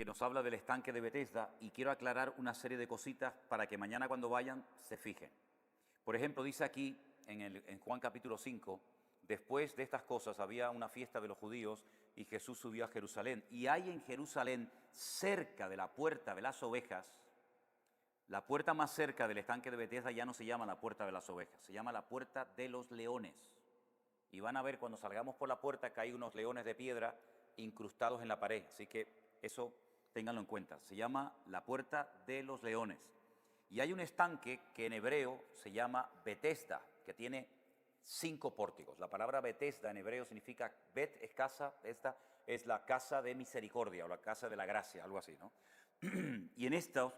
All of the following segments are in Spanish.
que nos habla del estanque de Betesda, y quiero aclarar una serie de cositas para que mañana cuando vayan se fijen. Por ejemplo, dice aquí en Juan capítulo 5, después de estas cosas había una fiesta de los judíos y Jesús subió a Jerusalén. Y hay en Jerusalén, cerca de la puerta de las ovejas, la puerta más cerca del estanque de Betesda ya no se llama la puerta de las ovejas, se llama la puerta de los leones. Y van a ver cuando salgamos por la puerta que hay unos leones de piedra incrustados en la pared. Así que eso ténganlo en cuenta. Se llama la puerta de los leones. Y hay un estanque que en hebreo se llama Betesda, que tiene 5 pórticos. La palabra Betesda en hebreo significa, Bet es casa, esta es la casa de misericordia o la casa de la gracia, algo así, ¿no? Y en estos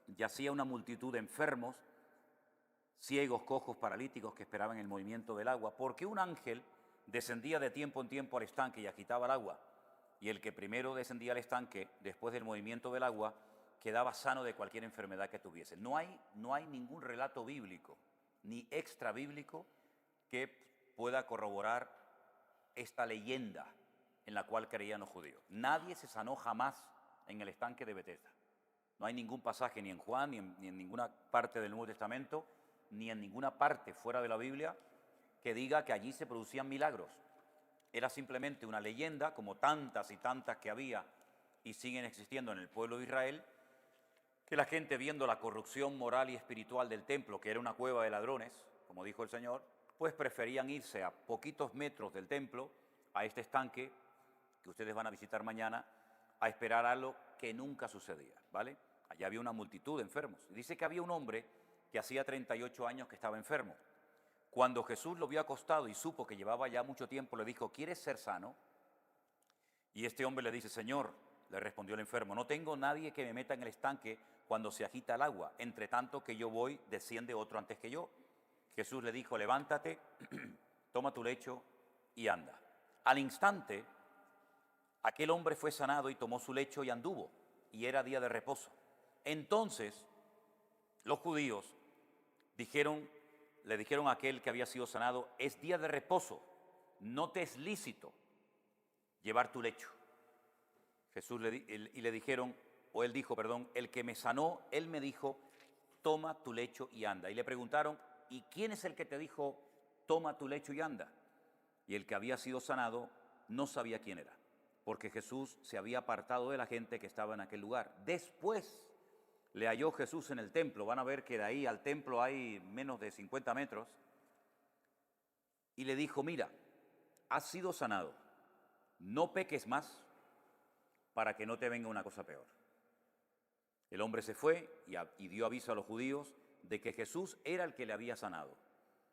yacía una multitud de enfermos, ciegos, cojos, paralíticos que esperaban el movimiento del agua, porque un ángel descendía de tiempo en tiempo al estanque y agitaba el agua. Y el que primero descendía al estanque, después del movimiento del agua, quedaba sano de cualquier enfermedad que tuviese. No hay ningún relato bíblico, ni extra bíblico, que pueda corroborar esta leyenda en la cual creían los judíos. Nadie se sanó jamás en el estanque de Betesda. No hay ningún pasaje ni en Juan, ni en ninguna parte del Nuevo Testamento, ni en ninguna parte fuera de la Biblia que diga que allí se producían milagros. Era simplemente una leyenda, como tantas y tantas que había y siguen existiendo en el pueblo de Israel, que la gente, viendo la corrupción moral y espiritual del templo, que era una cueva de ladrones, como dijo el Señor, pues preferían irse a poquitos metros del templo, a este estanque que ustedes van a visitar mañana, a esperar algo que nunca sucedía, ¿vale? Allá había una multitud de enfermos. Y dice que había un hombre que hacía 38 años que estaba enfermo. Cuando Jesús lo vio acostado y supo que llevaba ya mucho tiempo, le dijo, ¿quieres ser sano? Y este hombre le dice, Señor, le respondió el enfermo, no tengo nadie que me meta en el estanque cuando se agita el agua. Entre tanto que yo voy, desciende otro antes que yo. Jesús le dijo, levántate, toma tu lecho y anda. Al instante, aquel hombre fue sanado y tomó su lecho y anduvo, y era día de reposo. Entonces, los judíos le dijeron a aquel que había sido sanado, es día de reposo, no te es lícito llevar tu lecho. Y le dijeron, o él dijo, perdón, el que me sanó, él me dijo, toma tu lecho y anda. Y le preguntaron, ¿y quién es el que te dijo, toma tu lecho y anda? Y el que había sido sanado no sabía quién era, porque Jesús se había apartado de la gente que estaba en aquel lugar. Después le halló Jesús en el templo, van a ver que de ahí al templo hay menos de 50 metros, y le dijo, mira, has sido sanado, no peques más para que no te venga una cosa peor. El hombre se fue y dio aviso a los judíos de que Jesús era el que le había sanado.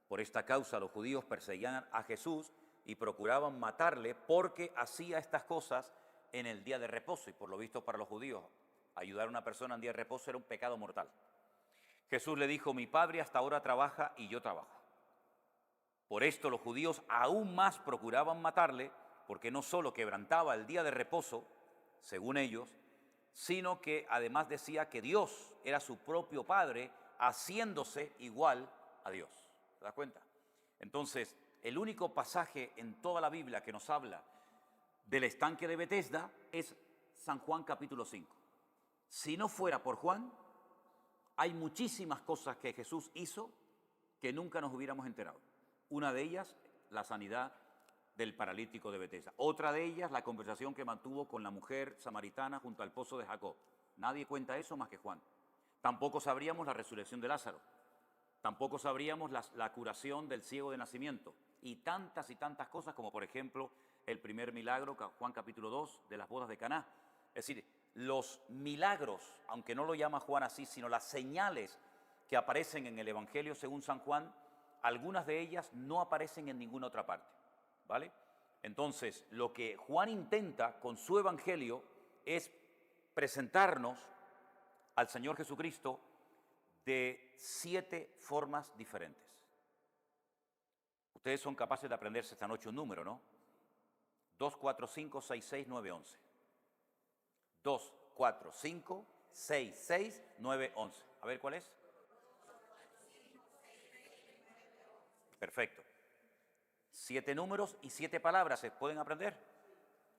Por esta causa los judíos perseguían a Jesús y procuraban matarle porque hacía estas cosas en el día de reposo. Y por lo visto para los judíos, ayudar a una persona en día de reposo era un pecado mortal. Jesús le dijo, mi padre hasta ahora trabaja y yo trabajo. Por esto los judíos aún más procuraban matarle, porque no solo quebrantaba el día de reposo, según ellos, sino que además decía que Dios era su propio Padre, haciéndose igual a Dios. ¿Te das cuenta? Entonces, el único pasaje en toda la Biblia que nos habla del estanque de Betesda es San Juan capítulo 5. Si no fuera por Juan, hay muchísimas cosas que Jesús hizo que nunca nos hubiéramos enterado. Una de ellas, la sanidad del paralítico de Betesda. Otra de ellas, la conversación que mantuvo con la mujer samaritana junto al pozo de Jacob. Nadie cuenta eso más que Juan. Tampoco sabríamos la resurrección de Lázaro. Tampoco sabríamos la curación del ciego de nacimiento. Y tantas cosas como, por ejemplo, el primer milagro, Juan capítulo 2, de las bodas de Caná. Es decir, los milagros, aunque no lo llama Juan así, sino las señales que aparecen en el Evangelio según San Juan, algunas de ellas no aparecen en ninguna otra parte, ¿vale? Entonces, lo que Juan intenta con su Evangelio es presentarnos al Señor Jesucristo de 7 formas diferentes. Ustedes son capaces de aprenderse esta noche un número, ¿no? 2, 4, 5, 6, 6, 9, 11. 2, 4, 5, 6, 6, 9, 11. A ver, ¿cuál es? Perfecto. 7 números y 7 palabras, ¿se pueden aprender?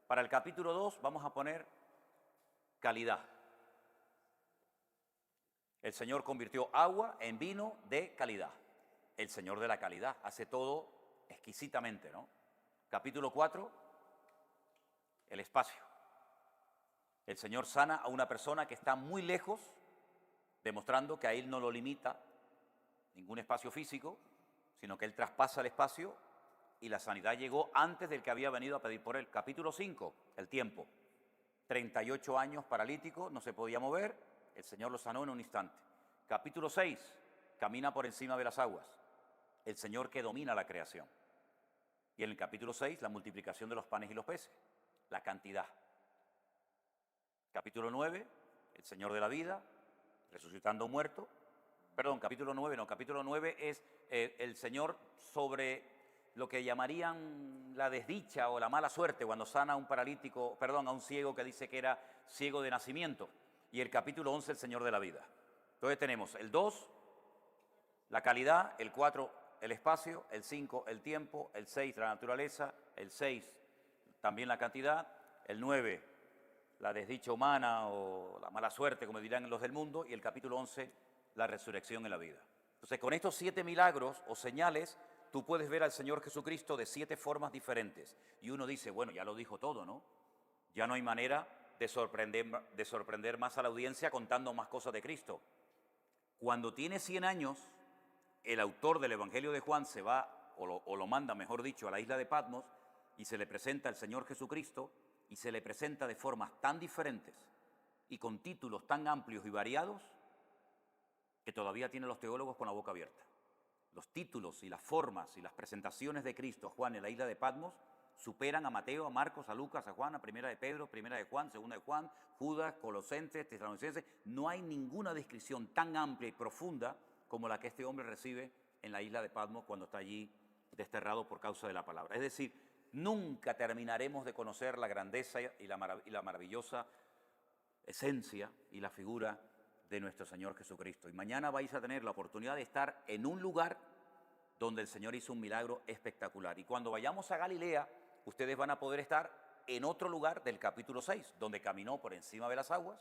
Para el capítulo 2 vamos a poner calidad. El Señor convirtió agua en vino de calidad. El Señor de la calidad hace todo exquisitamente, ¿no? Capítulo 4, el espacio. El Señor sana a una persona que está muy lejos, demostrando que a Él no lo limita ningún espacio físico, sino que Él traspasa el espacio y la sanidad llegó antes del que había venido a pedir por Él. Capítulo 5, el tiempo. 38 años paralítico, no se podía mover, el Señor lo sanó en un instante. Capítulo 6, camina por encima de las aguas. El Señor que domina la creación. Y en el capítulo 6, la multiplicación de los panes y los peces, la cantidad. Capítulo 9, el Señor de la vida, resucitando muerto. Perdón, capítulo 9 no, capítulo 9 es el Señor sobre lo que llamarían la desdicha o la mala suerte cuando sana a un paralítico, perdón, a un ciego que dice que era ciego de nacimiento. Y el capítulo 11, el Señor de la vida. Entonces tenemos el 2, la calidad, el 4, el espacio, el 5, el tiempo, el 6, la naturaleza, el 6, también la cantidad, el 9, la desdicha humana o la mala suerte, como dirán los del mundo, y el capítulo 11, la resurrección en la vida. Entonces, con estos 7 milagros o señales, tú puedes ver al Señor Jesucristo de 7 formas diferentes. Y uno dice, bueno, ya lo dijo todo, ¿no? Ya no hay manera de sorprender más a la audiencia contando más cosas de Cristo. Cuando tiene 100 años, el autor del Evangelio de Juan se va, o lo manda, mejor dicho, a la isla de Patmos, y se le presenta al Señor Jesucristo, y se le presenta de formas tan diferentes y con títulos tan amplios y variados, que todavía tienen los teólogos con la boca abierta. Los títulos y las formas y las presentaciones de Cristo a Juan en la isla de Patmos superan a Mateo, a Marcos, a Lucas, a Juan, a Primera de Pedro, Primera de Juan, Segunda de Juan, Judas, Colosenses, Tesalonicenses. No hay ninguna descripción tan amplia y profunda como la que este hombre recibe en la isla de Patmos cuando está allí desterrado por causa de la palabra. Es decir, nunca terminaremos de conocer la grandeza y la maravillosa esencia y la figura de nuestro Señor Jesucristo. Y mañana vais a tener la oportunidad de estar en un lugar donde el Señor hizo un milagro espectacular. Y cuando vayamos a Galilea, ustedes van a poder estar en otro lugar del capítulo 6, donde caminó por encima de las aguas,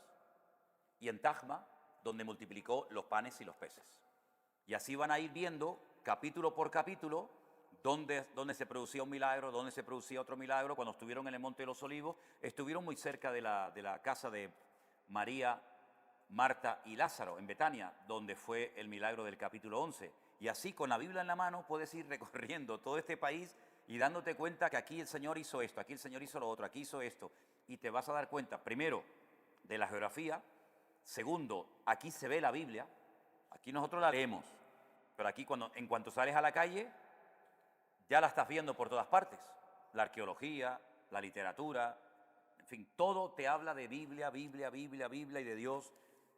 y en Tajma, donde multiplicó los panes y los peces. Y así van a ir viendo, capítulo por capítulo, dónde se producía un milagro, dónde se producía otro milagro. Cuando estuvieron en el Monte de los Olivos, estuvieron muy cerca de la casa de María, Marta y Lázaro, en Betania, donde fue el milagro del capítulo 11. Y así, con la Biblia en la mano, puedes ir recorriendo todo este país y dándote cuenta que aquí el Señor hizo esto, aquí el Señor hizo lo otro, aquí hizo esto. Y te vas a dar cuenta, primero, de la geografía. Segundo, aquí se ve la Biblia. Aquí nosotros la leemos. Pero aquí, en cuanto sales a la calle, ya la estás viendo por todas partes. La arqueología, la literatura, en fin, todo te habla de Biblia, Biblia, Biblia, Biblia y de Dios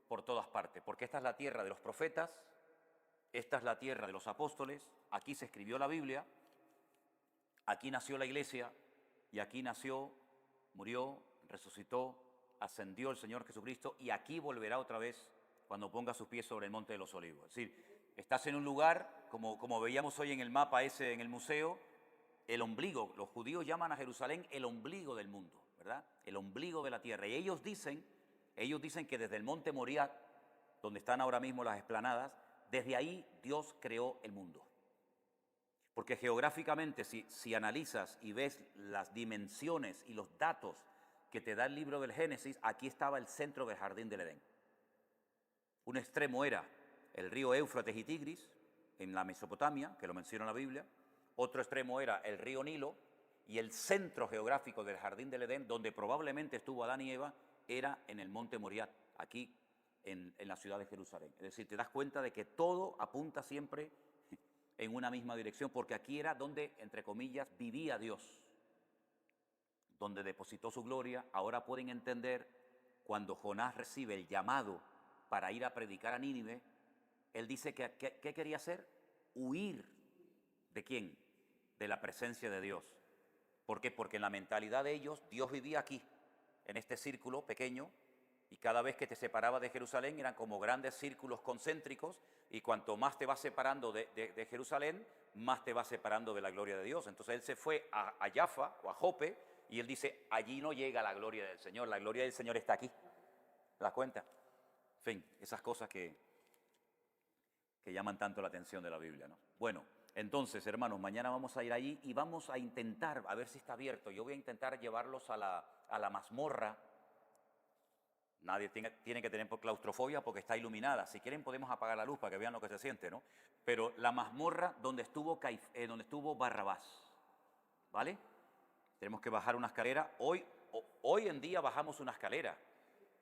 por todas partes. Porque esta es la tierra de los profetas, esta es la tierra de los apóstoles, aquí se escribió la Biblia, aquí nació la iglesia y aquí nació, murió, resucitó, ascendió el Señor Jesucristo y aquí volverá otra vez cuando ponga sus pies sobre el Monte de los Olivos. Es decir, estás en un lugar, como veíamos hoy en el mapa ese en el museo, el ombligo. Los judíos llaman a Jerusalén el ombligo del mundo, ¿verdad? El ombligo de la tierra. Y ellos dicen que desde el Monte Moriah, donde están ahora mismo las explanadas, desde ahí Dios creó el mundo. Porque geográficamente, si analizas y ves las dimensiones y los datos que te da el libro del Génesis, aquí estaba el centro del jardín del Edén. Un extremo era el río Éufrates y Tigris, en la Mesopotamia, que lo menciona la Biblia. Otro extremo era el río Nilo, y el centro geográfico del jardín del Edén, donde probablemente estuvo Adán y Eva, era en el monte Moriah, aquí en la ciudad de Jerusalén. Es decir, te das cuenta de que todo apunta siempre en una misma dirección, porque aquí era donde, entre comillas, vivía Dios, donde depositó su gloria. Ahora pueden entender cuando Jonás recibe el llamado para ir a predicar a Nínive, él dice que ¿qué quería hacer? Huir. ¿De quién? De la presencia de Dios. ¿Por qué? Porque en la mentalidad de ellos, Dios vivía aquí, en este círculo pequeño, y cada vez que te separaba de Jerusalén eran como grandes círculos concéntricos, y cuanto más te vas separando de Jerusalén, más te vas separando de la gloria de Dios. Entonces él se fue a Jaffa o a Jope, y él dice, allí no llega la gloria del Señor, la gloria del Señor está aquí. ¿Te das cuenta? En fin, esas cosas que llaman tanto la atención de la Biblia, ¿no? Bueno, entonces, hermanos, mañana vamos a ir allí y vamos a intentar, a ver si está abierto. Yo voy a intentar llevarlos a la mazmorra. Nadie tiene que tener claustrofobia porque está iluminada. Si quieren podemos apagar la luz para que vean lo que se siente, ¿no? Pero la mazmorra donde estuvo Barrabás, ¿vale? Tenemos que bajar una escalera. Hoy en día bajamos una escalera,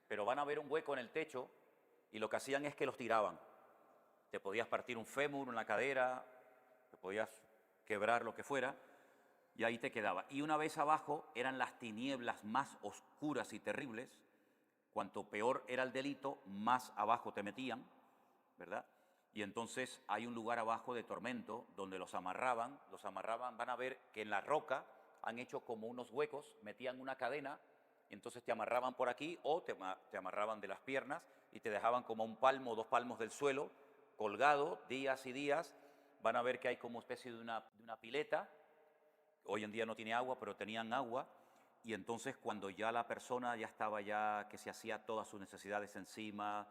pero van a ver un hueco en el techo y lo que hacían es que los tiraban. Te podías partir un fémur, una cadera, te podías quebrar lo que fuera y ahí te quedaba. Y una vez abajo eran las tinieblas más oscuras y terribles. Cuanto peor era el delito, más abajo te metían, ¿verdad? Y entonces hay un lugar abajo de tormento donde los amarraban, van a ver que en la roca han hecho como unos huecos, metían una cadena, y entonces te amarraban por aquí o te amarraban de las piernas y te dejaban como 1 palmo o 2 palmos del suelo, colgado días y días. Van a ver que hay como especie de una pileta. Hoy en día no tiene agua, pero tenían agua. Y entonces cuando ya la persona ya estaba que se hacía todas sus necesidades encima,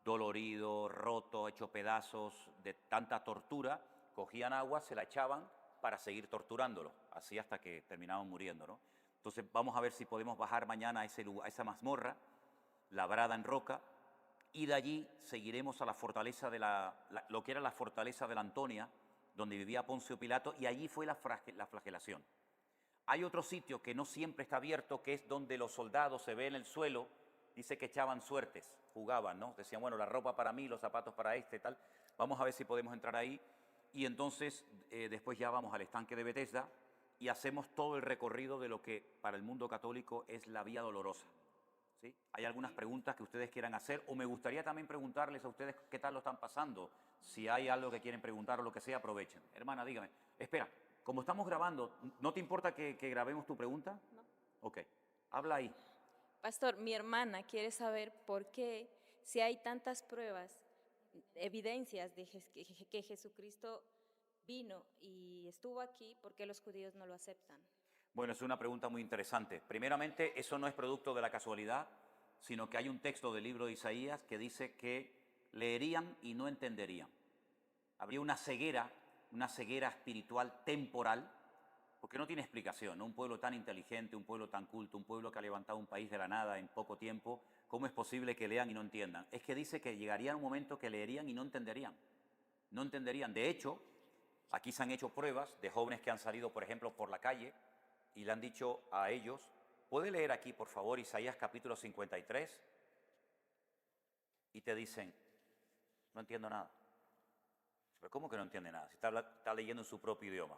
dolorido, roto, hecho pedazos de tanta tortura, cogían agua, se la echaban para seguir torturándolo, así hasta que terminaban muriendo, ¿no? Entonces vamos a ver si podemos bajar mañana a esa mazmorra, labrada en roca, y de allí seguiremos a la fortaleza lo que era la fortaleza de la Antonia, donde vivía Poncio Pilato, y allí fue la flagelación. Hay otro sitio que no siempre está abierto, que es donde los soldados se ven en el suelo, dice que echaban suertes, jugaban, ¿no? Decían, bueno, la ropa para mí, los zapatos para este, tal. Vamos a ver si podemos entrar ahí. Y entonces después ya vamos al estanque de Betesda y hacemos todo el recorrido de lo que para el mundo católico es la Vía Dolorosa. ¿Sí? ¿Hay algunas preguntas que ustedes quieran hacer? O me gustaría también preguntarles a ustedes qué tal lo están pasando. Si hay algo que quieren preguntar o lo que sea, aprovechen. Hermana, dígame. Espera, como estamos grabando, ¿no te importa que grabemos tu pregunta? No. Ok, habla ahí. Pastor, mi hermana quiere saber por qué, si hay tantas pruebas, evidencias de que Jesucristo vino y estuvo aquí, ¿por qué los judíos no lo aceptan? Bueno, es una pregunta muy interesante. Primeramente, eso no es producto de la casualidad, sino que hay un texto del libro de Isaías que dice que leerían y no entenderían. Habría una ceguera espiritual temporal, porque no tiene explicación, ¿no? Un pueblo tan inteligente, un pueblo tan culto, un pueblo que ha levantado un país de la nada en poco tiempo, ¿cómo es posible que lean y no entiendan? Es que dice que llegaría un momento que leerían y no entenderían. No entenderían. De hecho, aquí se han hecho pruebas de jóvenes que han salido, por ejemplo, por la calle y le han dicho a ellos, ¿puede leer aquí, por favor, Isaías capítulo 53? Y te dicen, no entiendo nada. ¿Pero cómo que no entiende nada? Si está leyendo en su propio idioma.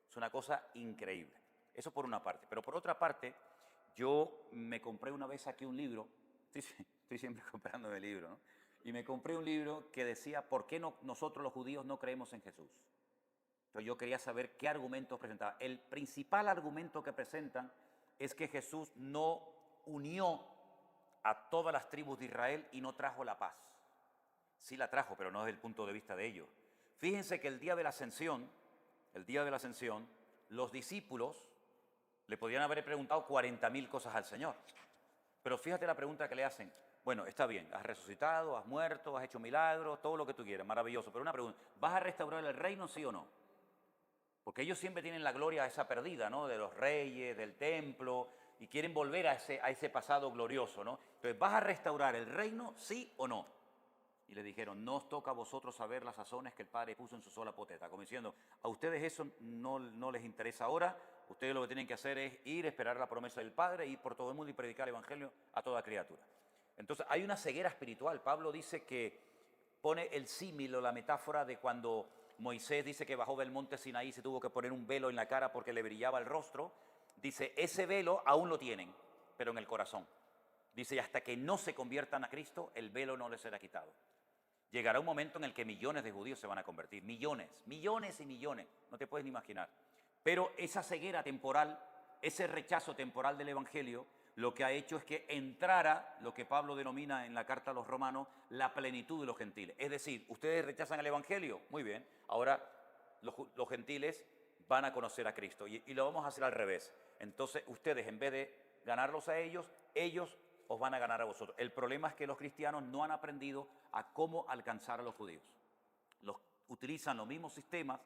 Es una cosa increíble. Eso por una parte. Pero por otra parte, yo me compré una vez aquí un libro, estoy siempre comprándome libros, ¿no? Y me compré un libro que decía, ¿por qué nosotros los judíos no creemos en Jesús? Entonces yo quería saber qué argumentos presentaba. El principal argumento que presentan es que Jesús no unió a todas las tribus de Israel y no trajo la paz. Sí la trajo, pero no desde el punto de vista de ellos. Fíjense que el día de la ascensión, los discípulos le podían haber preguntado 40.000 cosas al Señor. Pero fíjate la pregunta que le hacen. Bueno, está bien, has resucitado, has muerto, has hecho milagros, todo lo que tú quieras, maravilloso. Pero una pregunta, ¿vas a restaurar el reino, sí o no? Porque ellos siempre tienen la gloria esa perdida, ¿no? De los reyes, del templo, y quieren volver a ese pasado glorioso, ¿no? Entonces, ¿vas a restaurar el reino, sí o no? Y le dijeron, no os toca a vosotros saber las sazones que el Padre puso en su sola potestad. Como diciendo, a ustedes eso no les interesa ahora, ustedes lo que tienen que hacer es ir, esperar la promesa del Padre, ir por todo el mundo y predicar el Evangelio a toda criatura. Entonces hay una ceguera espiritual. Pablo dice que pone el símil o la metáfora de cuando Moisés dice que bajó del monte Sinaí y se tuvo que poner un velo en la cara porque le brillaba el rostro. Dice, ese velo aún lo tienen, pero en el corazón. Dice, y hasta que no se conviertan a Cristo, el velo no les será quitado. Llegará un momento en el que millones de judíos se van a convertir, millones y millones, no te puedes ni imaginar. Pero esa ceguera temporal, ese rechazo temporal del Evangelio, lo que ha hecho es que entrara lo que Pablo denomina en la carta a los romanos la plenitud de los gentiles. Es decir, ustedes rechazan el Evangelio, muy bien, ahora los gentiles van a conocer a Cristo y lo vamos a hacer al revés. Entonces ustedes en vez de ganarlos a ellos os van a ganar a vosotros. El problema es que los cristianos no han aprendido a cómo alcanzar a los judíos. Utilizan los mismos sistemas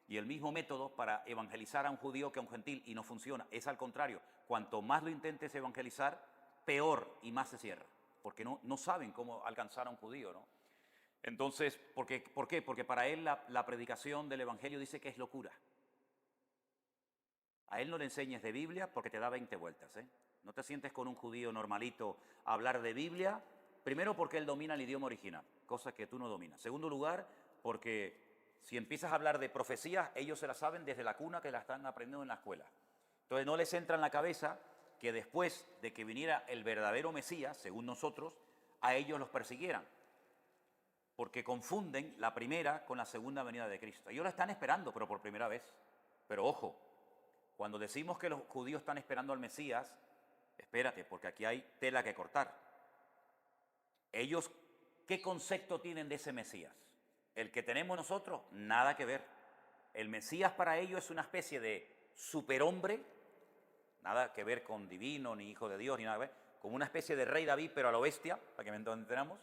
y el mismo método para evangelizar a un judío que a un gentil y no funciona. Es al contrario. Cuanto más lo intentes evangelizar, peor y más se cierra. Porque no saben cómo alcanzar a un judío, ¿no? Entonces, ¿por qué? Porque para él la predicación del evangelio dice que es locura. A él no le enseñes de Biblia porque te da 20 vueltas, ¿eh? No te sientes con un judío normalito a hablar de Biblia. Primero, porque él domina el idioma original, cosa que tú no dominas. Segundo lugar, porque si empiezas a hablar de profecías, ellos se las saben desde la cuna, que la están aprendiendo en la escuela. Entonces no les entra en la cabeza que después de que viniera el verdadero Mesías, según nosotros, a ellos los persiguieran. Porque confunden la primera con la segunda venida de Cristo. Ellos la están esperando, pero por primera vez. Pero ojo, cuando decimos que los judíos están esperando al Mesías, espérate, porque aquí hay tela que cortar. Ellos, ¿qué concepto tienen de ese Mesías? El que tenemos nosotros, nada que ver. El Mesías para ellos es una especie de superhombre, nada que ver con divino, ni hijo de Dios, ni nada que ver, como una especie de rey David, pero a lo bestia, para que me entendamos,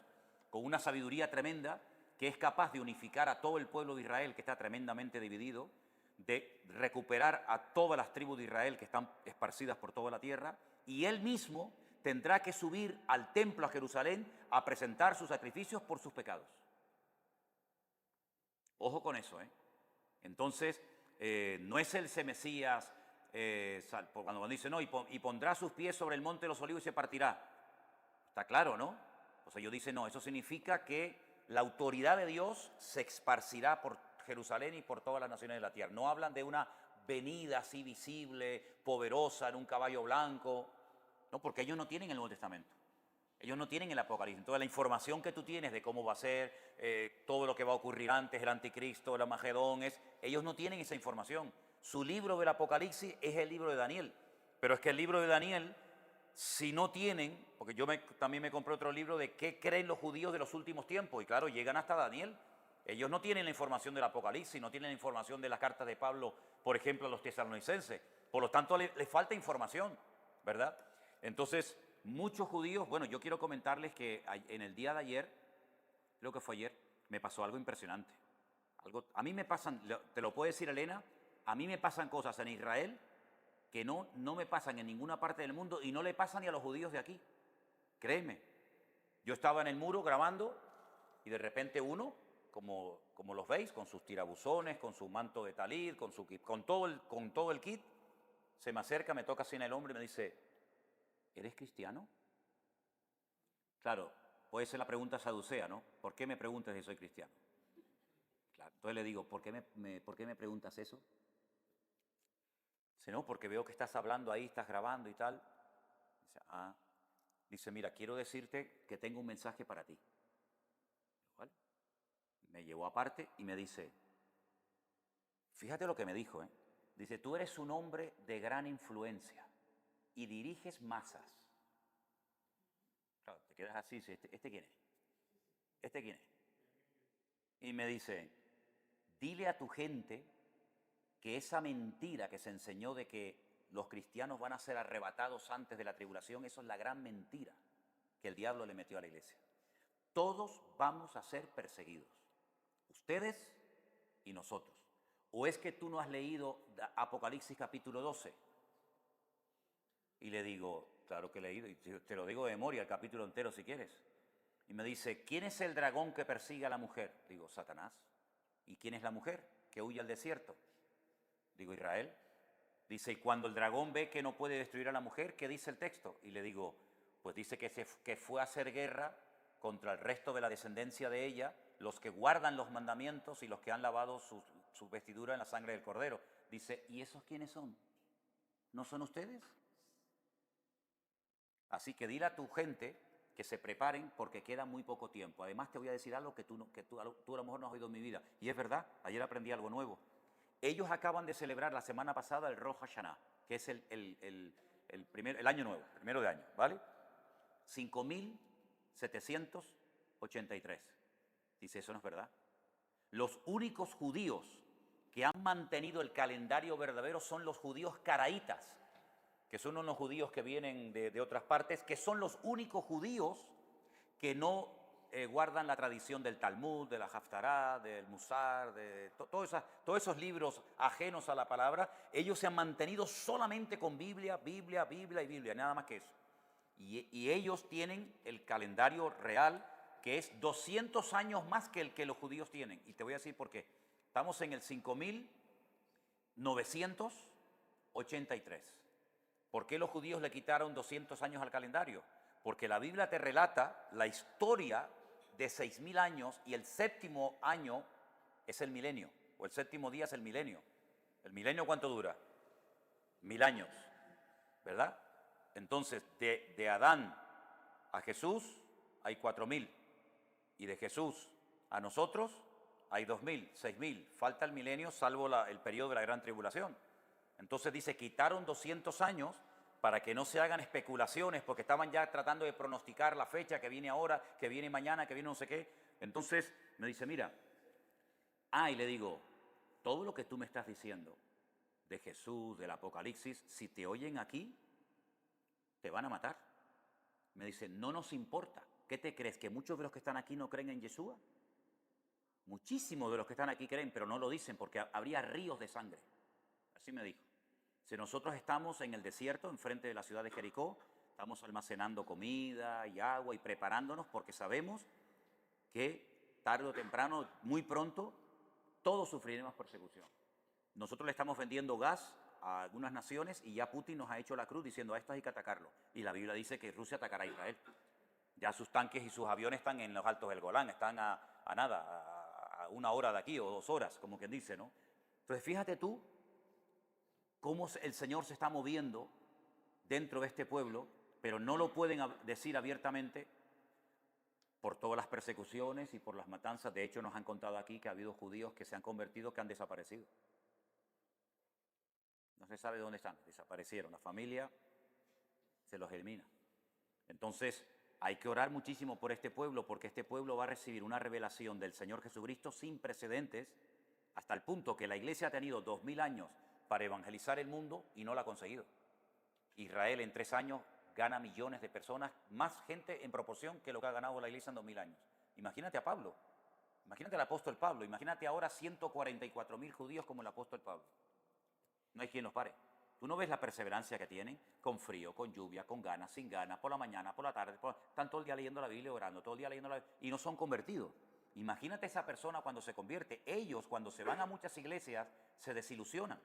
con una sabiduría tremenda, que es capaz de unificar a todo el pueblo de Israel, que está tremendamente dividido, de recuperar a todas las tribus de Israel que están esparcidas por toda la tierra, y él mismo tendrá que subir al templo a Jerusalén a presentar sus sacrificios por sus pecados. Ojo con eso, ¿eh? Entonces, no es el Mesías, cuando dice, no, y pondrá sus pies sobre el monte de los olivos y se partirá. Está claro, ¿no? O sea, ellos dicen, no, eso significa que la autoridad de Dios se esparcirá por Jerusalén y por todas las naciones de la tierra. No hablan de una venida así visible, poderosa, en un caballo blanco, no, porque ellos no tienen el Nuevo Testamento. Ellos no tienen el Apocalipsis. Entonces la información que tú tienes de cómo va a ser, todo lo que va a ocurrir antes, el anticristo, el Armagedón, ellos no tienen esa información. Su libro del Apocalipsis es el libro de Daniel. Pero es que el libro de Daniel, si no tienen, porque yo también me compré otro libro de qué creen los judíos de los últimos tiempos, y claro, llegan hasta Daniel. Ellos no tienen la información del Apocalipsis, no tienen la información de las cartas de Pablo, por ejemplo, a los tesalonicenses. Por lo tanto, les falta información, ¿verdad? Entonces, muchos judíos, bueno, yo quiero comentarles que en el día de ayer, creo que fue ayer, me pasó algo impresionante. A mí me pasan, te lo puede decir Elena, a mí me pasan cosas en Israel que no me pasan en ninguna parte del mundo y no le pasan ni a los judíos de aquí. Créeme. Yo estaba en el muro grabando y de repente uno, como los veis, con sus tirabuzones, con su manto de talit, con todo el kit, se me acerca, me toca así en el hombro y me dice, ¿eres cristiano? Claro, puede ser la pregunta saducea, ¿no? ¿Por qué me preguntas si soy cristiano? Claro, entonces le digo, ¿por qué me preguntas eso? Dice, no, porque veo que estás hablando ahí, estás grabando y tal. Dice, mira, quiero decirte que tengo un mensaje para ti. ¿Vale? Me llevó aparte y me dice, fíjate lo que me dijo, ¿eh? Dice, tú eres un hombre de gran influencia y diriges masas. Claro, te quedas así, ¿este quién es? ¿Este quién es? Y me dice, dile a tu gente que esa mentira que se enseñó de que los cristianos van a ser arrebatados antes de la tribulación, eso es la gran mentira que el diablo le metió a la iglesia. Todos vamos a ser perseguidos, ustedes y nosotros. ¿O es que tú no has leído Apocalipsis capítulo 12? Y le digo, claro que he leído, y te lo digo de memoria, el capítulo entero si quieres. Y me dice, ¿quién es el dragón que persigue a la mujer? Digo, Satanás. ¿Y quién es la mujer que huye al desierto? Digo, Israel. Dice, y cuando el dragón ve que no puede destruir a la mujer, ¿qué dice el texto? Y le digo, pues dice que fue a hacer guerra contra el resto de la descendencia de ella, los que guardan los mandamientos y los que han lavado su vestidura en la sangre del cordero. Dice, ¿y esos quiénes son? ¿No son ustedes? Así que dile a tu gente que se preparen porque queda muy poco tiempo. Además te voy a decir algo que tú a lo mejor no has oído en mi vida. Y es verdad, ayer aprendí algo nuevo. Ellos acaban de celebrar la semana pasada el Rosh Hashanah, que es el año nuevo, el primero de año, ¿vale? 5.783. Dice, eso no es verdad. Los únicos judíos que han mantenido el calendario verdadero son los judíos caraítas. que son unos judíos que vienen de otras partes, que son los únicos judíos que no guardan la tradición del Talmud, de la Haftará, del Musar, de todos esos libros ajenos a la palabra. Ellos se han mantenido solamente con Biblia, Biblia, Biblia y Biblia, nada más que eso. Y ellos tienen el calendario real, que es 200 años más que el que los judíos tienen. Y te voy a decir por qué. Estamos en el 5983. ¿Por qué los judíos le quitaron 200 años al calendario? Porque la Biblia te relata la historia de 6000 años y el séptimo año es el milenio, o el séptimo día es el milenio. ¿El milenio cuánto dura? 1000 años, ¿verdad? Entonces, de Adán a Jesús hay 4000, y de Jesús a nosotros hay 2000, 6000. Falta el milenio, salvo el periodo de la gran tribulación. Entonces dice, quitaron 200 años para que no se hagan especulaciones, porque estaban ya tratando de pronosticar la fecha que viene ahora, que viene mañana, que viene no sé qué. Entonces me dice, mira, y le digo, todo lo que tú me estás diciendo de Jesús, del Apocalipsis, si te oyen aquí, te van a matar. Me dice, no nos importa. ¿Qué te crees? ¿Que muchos de los que están aquí no creen en Yeshua? Muchísimos de los que están aquí creen, pero no lo dicen porque habría ríos de sangre. Así me dijo. Si nosotros estamos en el desierto, enfrente de la ciudad de Jericó, estamos almacenando comida y agua y preparándonos porque sabemos que tarde o temprano, muy pronto, todos sufriremos persecución. Nosotros le estamos vendiendo gas a algunas naciones y ya Putin nos ha hecho la cruz diciendo a estos hay que atacarlo. Y la Biblia dice que Rusia atacará a Israel. Ya sus tanques y sus aviones están en los altos del Golán, están a 1 hora de aquí o 2 horas, como quien dice, ¿no? Entonces fíjate tú cómo el Señor se está moviendo dentro de este pueblo, pero no lo pueden decir abiertamente por todas las persecuciones y por las matanzas. De hecho, nos han contado aquí que ha habido judíos que se han convertido, que han desaparecido. No se sabe dónde están, desaparecieron. La familia se los elimina. Entonces, hay que orar muchísimo por este pueblo, porque este pueblo va a recibir una revelación del Señor Jesucristo sin precedentes, hasta el punto que la iglesia ha tenido 2000 años para evangelizar el mundo y no lo ha conseguido. Israel en 3 años gana millones de personas, más gente en proporción que lo que ha ganado la iglesia en 2000 años. Imagínate a Pablo, imagínate al apóstol Pablo, imagínate ahora 144.000 judíos como el apóstol Pablo. No hay quien los pare. Tú no ves la perseverancia que tienen, con frío, con lluvia, con ganas, sin ganas, por la mañana, por la tarde, están todo el día leyendo la Biblia, orando, todo el día leyendo la Biblia, y no son convertidos. Imagínate esa persona cuando se convierte. Ellos, cuando se van a muchas iglesias, se desilusionan.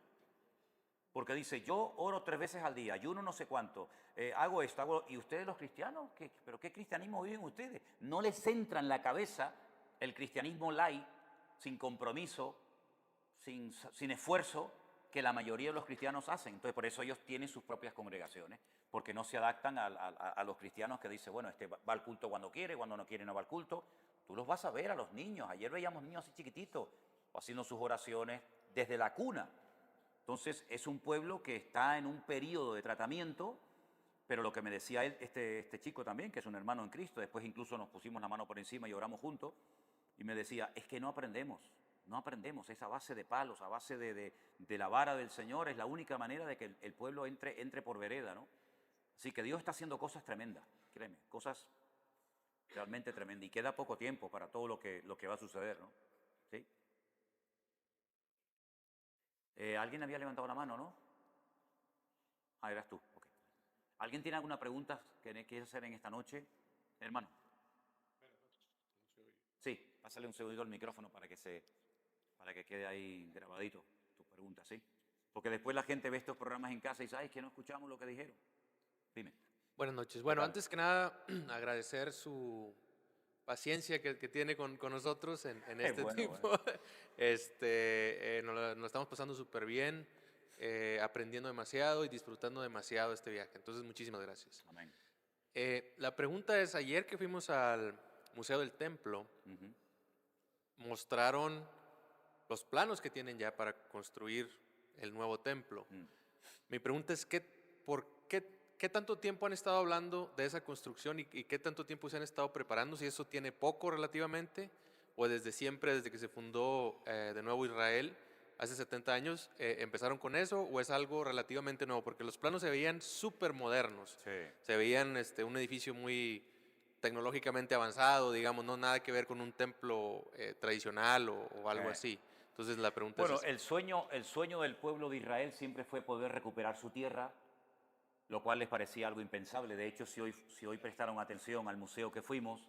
Porque dice, yo oro 3 veces al día, ayuno no sé cuánto, hago esto, ¿y ustedes los cristianos? ¿Pero qué cristianismo viven ustedes? No les entra en la cabeza el cristianismo light, sin compromiso, sin esfuerzo, que la mayoría de los cristianos hacen. Entonces, por eso ellos tienen sus propias congregaciones, porque no se adaptan a los cristianos que dicen, bueno, este va al culto cuando quiere, cuando no quiere no va al culto. Tú los vas a ver a los niños. Ayer veíamos niños así chiquititos, haciendo sus oraciones desde la cuna. Entonces, es un pueblo que está en un periodo de tratamiento, pero lo que me decía él, este chico también, que es un hermano en Cristo, después incluso nos pusimos la mano por encima y oramos juntos, y me decía, es que no aprendemos, esa base de palos, a base de la vara del Señor, es la única manera de que el pueblo entre por vereda, ¿no? Así que Dios está haciendo cosas tremendas, créeme, cosas realmente tremendas, y queda poco tiempo para todo lo que va a suceder, ¿no? ¿Sí? ¿Alguien había levantado la mano, no? Eras tú, ok. ¿Alguien tiene alguna pregunta que quiere hacer en esta noche? Hermano. Sí, pásale un segundito al micrófono para que quede ahí grabadito tu pregunta, ¿sí? Porque después la gente ve estos programas en casa y dice, ay, es que no escuchamos lo que dijeron. Dime. Buenas noches. Bueno, antes que nada, agradecer su paciencia que tiene con nosotros en este tipo. Bueno. Nos estamos pasando súper bien, aprendiendo demasiado y disfrutando demasiado este viaje. Entonces, muchísimas gracias. Amén. La pregunta es, ayer que fuimos al Museo del Templo, mostraron los planos que tienen ya para construir el nuevo templo. Mi pregunta es, ¿qué tanto tiempo han estado hablando de esa construcción y qué tanto tiempo se han estado preparando? Si eso tiene poco relativamente, o desde siempre, desde que se fundó de nuevo Israel, hace 70 años, ¿empezaron con eso o es algo relativamente nuevo? Porque los planos se veían súper modernos. Sí. Se veían un edificio muy tecnológicamente avanzado, digamos, no nada que ver con un templo tradicional o algo así. Entonces la pregunta Bueno, es... el sueño del pueblo de Israel siempre fue poder recuperar su tierra, lo cual les parecía algo impensable. De hecho, si hoy prestaron atención al museo que fuimos,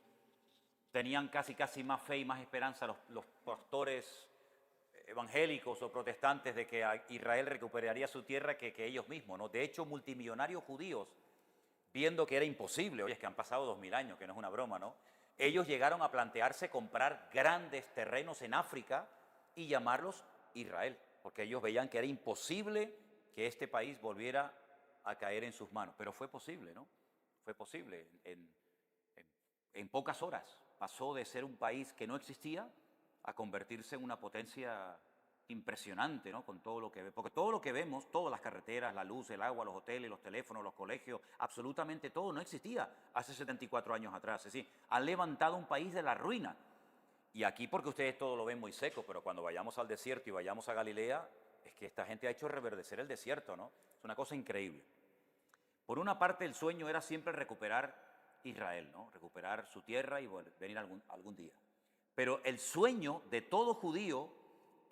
tenían casi más fe y más esperanza los pastores evangélicos o protestantes de que Israel recuperaría su tierra que ellos mismos, ¿no? De hecho, multimillonarios judíos, viendo que era imposible, oye, es que han pasado 2000 años, que no es una broma, ¿no? Ellos llegaron a plantearse comprar grandes terrenos en África y llamarlos Israel, porque ellos veían que era imposible que este país volviera a caer en sus manos. Pero fue posible, ¿no? Fue posible. En pocas horas pasó de ser un país que no existía a convertirse en una potencia impresionante, ¿no? Con todo lo que porque todo lo que vemos, todas las carreteras, la luz, el agua, los hoteles, los teléfonos, los colegios, absolutamente todo no existía hace 74 años atrás. Es decir, han levantado un país de la ruina. Y aquí porque ustedes todo lo ven muy seco, pero cuando vayamos al desierto y vayamos a Galilea, es que esta gente ha hecho reverdecer el desierto, ¿no? Es una cosa increíble. Por una parte, el sueño era siempre recuperar Israel, ¿no? Recuperar su tierra y venir algún día. Pero el sueño de todo judío,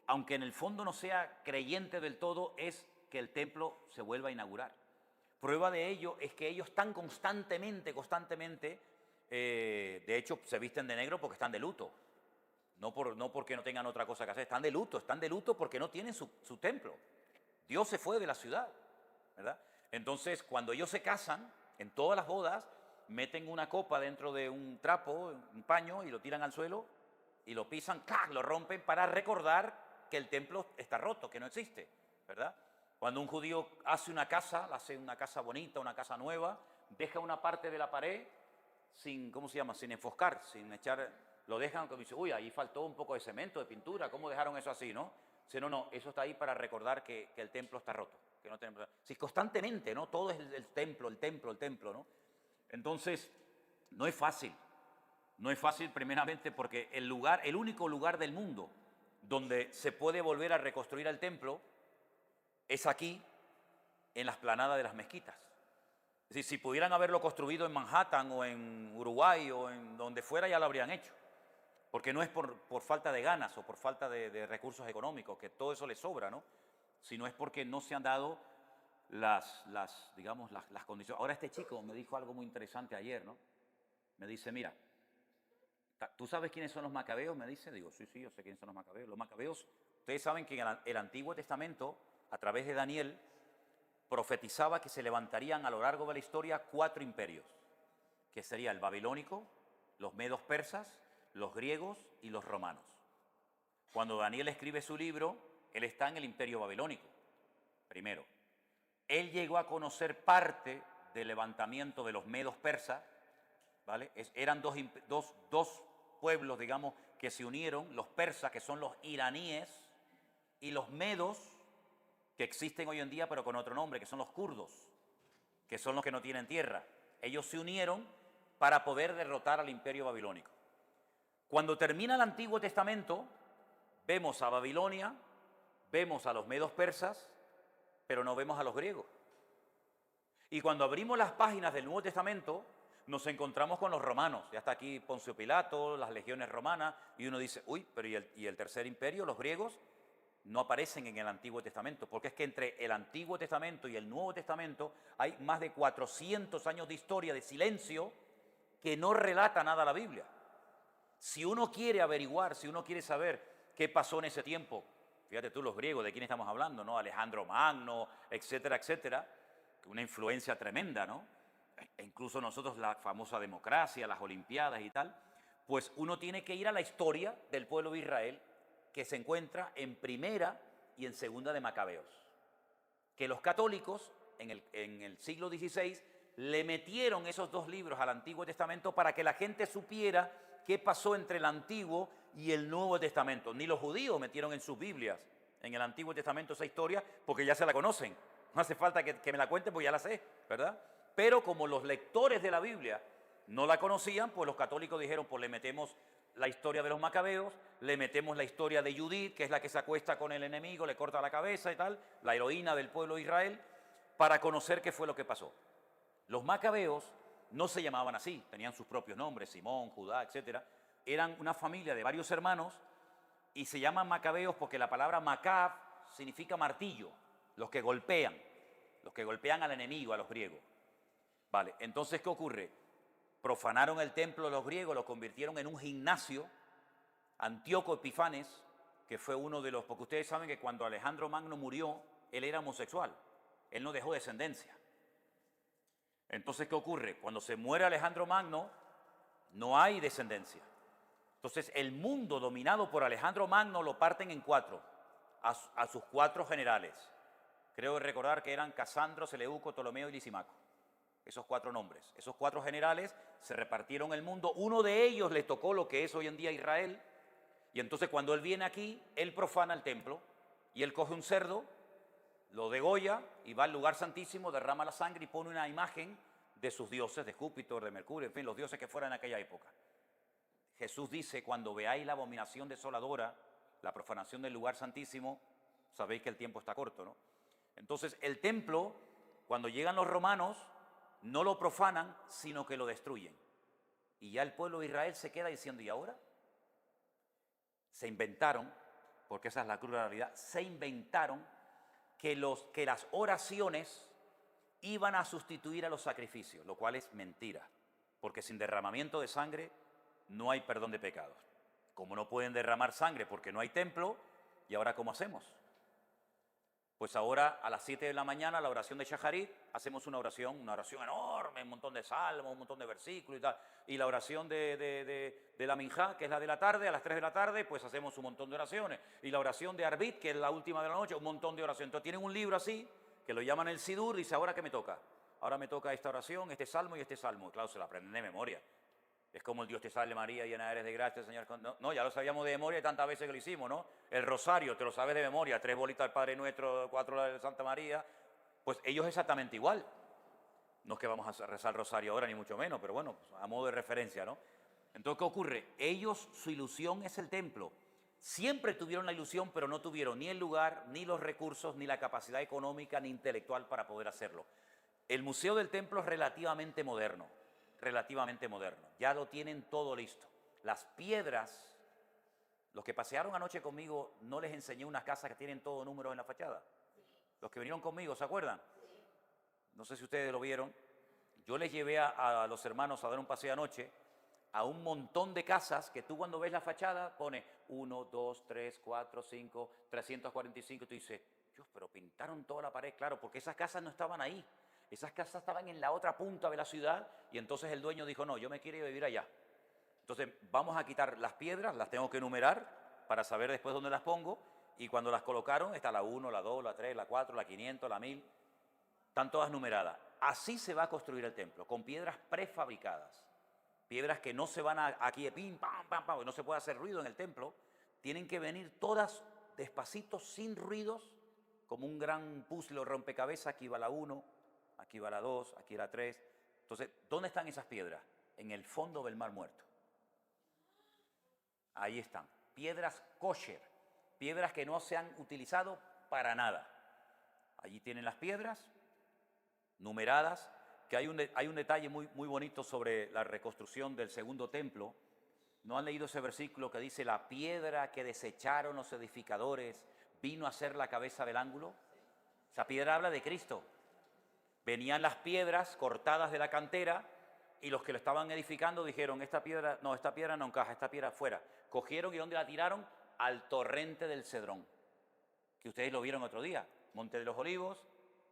aunque en el fondo no sea creyente del todo, es que el templo se vuelva a inaugurar. Prueba de ello es que ellos están constantemente, de hecho se visten de negro porque están de luto. No porque no tengan otra cosa que hacer, están de luto porque no tienen su templo. Dios se fue de la ciudad, ¿verdad? Entonces, cuando ellos se casan, en todas las bodas, meten una copa dentro de un trapo, un paño, y lo tiran al suelo, y lo pisan, ¡clac!, lo rompen para recordar que el templo está roto, que no existe, ¿verdad? Cuando un judío hace una casa bonita, una casa nueva, deja una parte de la pared sin, ¿cómo se llama?, sin enfoscar, sin echar... Lo dejan como dice, uy, ahí faltó un poco de cemento, de pintura, ¿cómo dejaron eso así, no? Si no, eso está ahí para recordar que el templo está roto. Que no tenemos... Si constantemente, ¿no? Todo es el templo, ¿no? Entonces, no es fácil. No es fácil primeramente porque el único lugar del mundo donde se puede volver a reconstruir el templo es aquí, en la explanada de las mezquitas. Es decir, si pudieran haberlo construido en Manhattan o en Uruguay o en donde fuera, ya lo habrían hecho. Porque no es por falta de ganas o por falta de recursos económicos, que todo eso les sobra, ¿no? Sino es porque no se han dado las condiciones. Ahora este chico me dijo algo muy interesante ayer, ¿no? Me dice, mira, ¿tú sabes quiénes son los macabeos? Me dice, digo, sí, yo sé quiénes son los macabeos. Los macabeos, ustedes saben que en el Antiguo Testamento, a través de Daniel, profetizaba que se levantarían a lo largo de la historia 4 imperios, que sería el babilónico, los medos persas, los griegos y los romanos. Cuando Daniel escribe su libro, él está en el imperio babilónico, primero. Él llegó a conocer parte del levantamiento de los medos persas, ¿vale? Eran dos pueblos, digamos, que se unieron, los persas, que son los iraníes, y los medos, que existen hoy en día, pero con otro nombre, que son los kurdos, que son los que no tienen tierra. Ellos se unieron para poder derrotar al imperio babilónico. Cuando termina el Antiguo Testamento, vemos a Babilonia, vemos a los medos persas, pero no vemos a los griegos. Y cuando abrimos las páginas del Nuevo Testamento, nos encontramos con los romanos. Ya está aquí Poncio Pilato, las legiones romanas, y uno dice, uy, pero ¿y el tercer imperio, los griegos? No aparecen en el Antiguo Testamento, porque es que entre el Antiguo Testamento y el Nuevo Testamento hay más de 400 años de historia, de silencio, que no relata nada la Biblia. Si uno quiere averiguar, si uno quiere saber qué pasó en ese tiempo, fíjate tú los griegos, de quién estamos hablando, ¿no? Alejandro Magno, etcétera, etcétera, una influencia tremenda, ¿no? E incluso nosotros la famosa democracia, las olimpiadas y tal, pues uno tiene que ir a la historia del pueblo de Israel que se encuentra en Primera y en Segunda de Macabeos. Que los católicos en el siglo XVI le metieron esos 2 libros al Antiguo Testamento para que la gente supiera qué pasó entre el Antiguo y el Nuevo Testamento. Ni los judíos metieron en sus Biblias en el Antiguo Testamento esa historia porque ya se la conocen. No hace falta que me la cuenten porque ya la sé, ¿verdad? Pero como los lectores de la Biblia no la conocían, pues los católicos dijeron, pues le metemos la historia de los macabeos, le metemos la historia de Judith, que es la que se acuesta con el enemigo, le corta la cabeza y tal, la heroína del pueblo de Israel, para conocer qué fue lo que pasó. Los macabeos no se llamaban así, tenían sus propios nombres, Simón, Judá, etc. Eran una familia de varios hermanos y se llaman macabeos porque la palabra macab significa martillo, los que golpean al enemigo, a los griegos. Vale, entonces, ¿qué ocurre? Profanaron el templo de los griegos, lo convirtieron en un gimnasio. Antíoco Epifanes, que fue uno de los, porque ustedes saben que cuando Alejandro Magno murió, él era homosexual, él no dejó descendencia. Entonces, ¿qué ocurre? Cuando se muere Alejandro Magno, no hay descendencia. Entonces, el mundo dominado por Alejandro Magno lo parten en cuatro, a sus cuatro generales. Creo recordar que eran Casandro, Seleuco, Ptolomeo y Lisimaco. Esos cuatro nombres. Esos cuatro generales se repartieron el mundo. Uno de ellos le tocó lo que es hoy en día Israel. Y entonces cuando él viene aquí, él profana el templo. Y él coge un cerdo, lo degolla y va al lugar santísimo, derrama la sangre y pone una imagen de sus dioses, de Júpiter, de Mercurio, en fin, los dioses que fueran en aquella época. Jesús dice, cuando veáis la abominación desoladora, la profanación del lugar santísimo, sabéis que el tiempo está corto, ¿no? Entonces, el templo, cuando llegan los romanos, no lo profanan, sino que lo destruyen. Y ya el pueblo de Israel se queda diciendo, ¿y ahora? Se inventaron, porque esa es la cruda realidad, se inventaron que las oraciones iban a sustituir a los sacrificios, lo cual es mentira, porque sin derramamiento de sangre no hay perdón de pecados. Como no pueden derramar sangre porque no hay templo, ¿y ahora cómo hacemos? Pues ahora a las 7 de la mañana, la oración de Shacharit, hacemos una oración enorme, un montón de salmos, un montón de versículos y tal. Y la oración de la Minjá, que es la de la tarde, a las 3 de la tarde, pues hacemos un montón de oraciones. Y la oración de Arbit, que es la última de la noche, un montón de oraciones. Entonces tienen un libro así, que lo llaman el Sidur, y dice, ¿ahora qué me toca? Ahora me toca esta oración, este salmo y este salmo. Y claro, se la aprenden de memoria. Es como el Dios te salve María, llena eres de gracia, Señor. No, ya lo sabíamos de memoria tantas veces que lo hicimos, ¿no? El rosario, te lo sabes de memoria, 3 bolitas del Padre Nuestro, 4 de Santa María. Pues ellos exactamente igual. No es que vamos a rezar el rosario ahora, ni mucho menos, pero bueno, pues a modo de referencia, ¿no? Entonces, ¿qué ocurre? Ellos, su ilusión es el templo. Siempre tuvieron la ilusión, pero no tuvieron ni el lugar, ni los recursos, ni la capacidad económica, ni intelectual para poder hacerlo. El Museo del Templo es relativamente moderno. Ya lo tienen todo listo. Las piedras, los que pasearon anoche conmigo, no les enseñé unas casas que tienen todo números en la fachada. Los que vinieron conmigo, ¿se acuerdan? No sé si ustedes lo vieron. Yo les llevé a los hermanos a dar un paseo anoche a un montón de casas que tú cuando ves la fachada pone 1, 2, 3, 4, 5, 345 y tú dices, Dios, pero pintaron toda la pared, claro, porque esas casas no estaban ahí. Esas casas estaban en la otra punta de la ciudad y entonces el dueño dijo, no, yo me quiero ir a vivir allá. Entonces vamos a quitar las piedras, las tengo que enumerar para saber después dónde las pongo y cuando las colocaron está la 1, la 2, la 3, la 4, la 500, la 1000, están todas numeradas. Así se va a construir el templo, con piedras prefabricadas. Piedras que no se van aquí de pim, pam, pam, pam, no se puede hacer ruido en el templo. Tienen que venir todas despacito, sin ruidos, como un gran puzzle o rompecabezas. Aquí va la 1, aquí va la 2, aquí la 3. Entonces, ¿dónde están esas piedras? En el fondo del Mar Muerto. Ahí están. Piedras kosher. Piedras que no se han utilizado para nada. Allí tienen las piedras numeradas, que hay un detalle muy bonito sobre la reconstrucción del segundo templo. ¿No han leído ese versículo que dice, la piedra que desecharon los edificadores vino a ser la cabeza del ángulo? Esa piedra habla de Cristo. Venían las piedras cortadas de la cantera y los que lo estaban edificando dijeron, esta piedra no encaja, esta piedra fuera. Cogieron y ¿dónde la tiraron? Al torrente del Cedrón, que ustedes lo vieron otro día. Monte de los Olivos,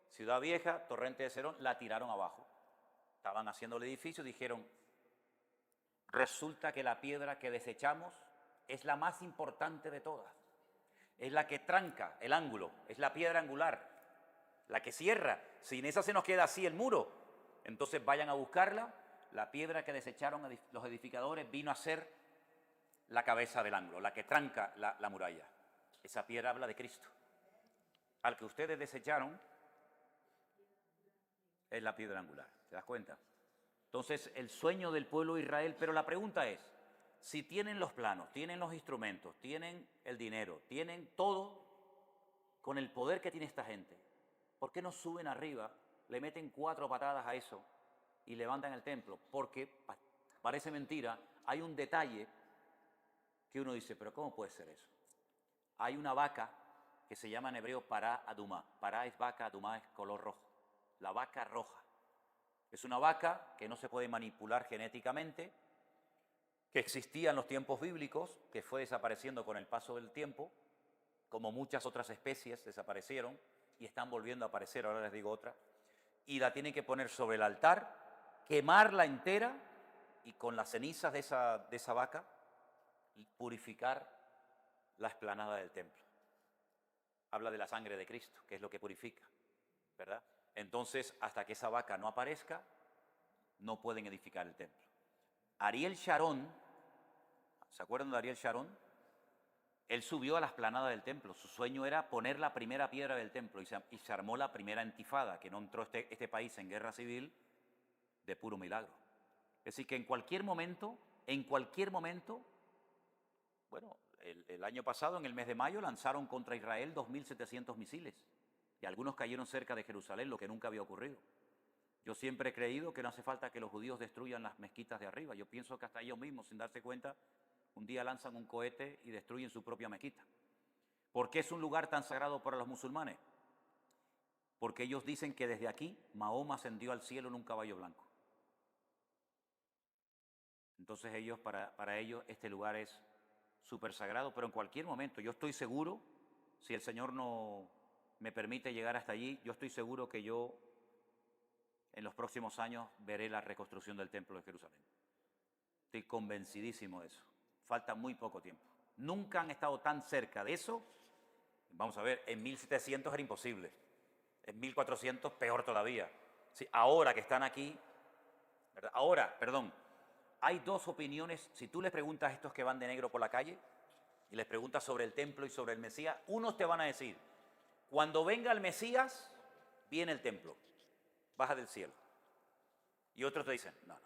Ciudad Vieja, torrente del Cedrón, la tiraron abajo. Estaban haciendo el edificio y dijeron, resulta que la piedra que desechamos es la más importante de todas. Es la que tranca el ángulo, es la piedra angular, la que cierra. Sin esa se nos queda así el muro. Entonces vayan a buscarla. La piedra que desecharon los edificadores vino a ser la cabeza del ángulo, la que tranca la muralla. Esa piedra habla de Cristo. Al que ustedes desecharon es la piedra angular. ¿Te das cuenta? Entonces, el sueño del pueblo de Israel, pero la pregunta es, si tienen los planos, tienen los instrumentos, tienen el dinero, tienen todo, con el poder que tiene esta gente, ¿por qué no suben arriba, le meten 4 patadas a eso y levantan el templo? Porque parece mentira, hay un detalle que uno dice, pero ¿cómo puede ser eso? Hay una vaca que se llama en hebreo Pará Adumá. Pará es vaca, Adumá es color rojo. La vaca roja. Es una vaca que no se puede manipular genéticamente, que existía en los tiempos bíblicos, que fue desapareciendo con el paso del tiempo, como muchas otras especies desaparecieron y están volviendo a aparecer, ahora les digo otra, y la tienen que poner sobre el altar, quemarla entera y con las cenizas de esa vaca purificar la explanada del templo. Habla de la sangre de Cristo, que es lo que purifica, ¿verdad? Entonces, hasta que esa vaca no aparezca, no pueden edificar el templo. Ariel Sharon, ¿se acuerdan de Ariel Sharon? Él subió a la explanada del templo. Su sueño era poner la primera piedra del templo y se armó la primera intifada, que no entró este país en guerra civil de puro milagro. Es decir, que en cualquier momento, bueno, el año pasado, en el mes de mayo, lanzaron contra Israel 2.700 misiles y algunos cayeron cerca de Jerusalén, lo que nunca había ocurrido. Yo siempre he creído que no hace falta que los judíos destruyan las mezquitas de arriba. Yo pienso que hasta ellos mismos, sin darse cuenta, un día lanzan un cohete y destruyen su propia mezquita. ¿Por qué es un lugar tan sagrado para los musulmanes? Porque ellos dicen que desde aquí Mahoma ascendió al cielo en un caballo blanco. Entonces para ellos este lugar es súper sagrado, pero en cualquier momento, yo estoy seguro, si el Señor no me permite llegar hasta allí, yo estoy seguro que yo en los próximos años veré la reconstrucción del Templo de Jerusalén. Estoy convencidísimo de eso. Falta muy poco tiempo. Nunca han estado tan cerca de eso. Vamos a ver, en 1700 era imposible. En 1400 peor todavía. Sí, ahora que están aquí, ¿verdad? Ahora, perdón, hay dos opiniones. Si tú les preguntas a estos que van de negro por la calle y les preguntas sobre el templo y sobre el Mesías, unos te van a decir, cuando venga el Mesías, viene el templo, baja del cielo. Y otros te dicen, no,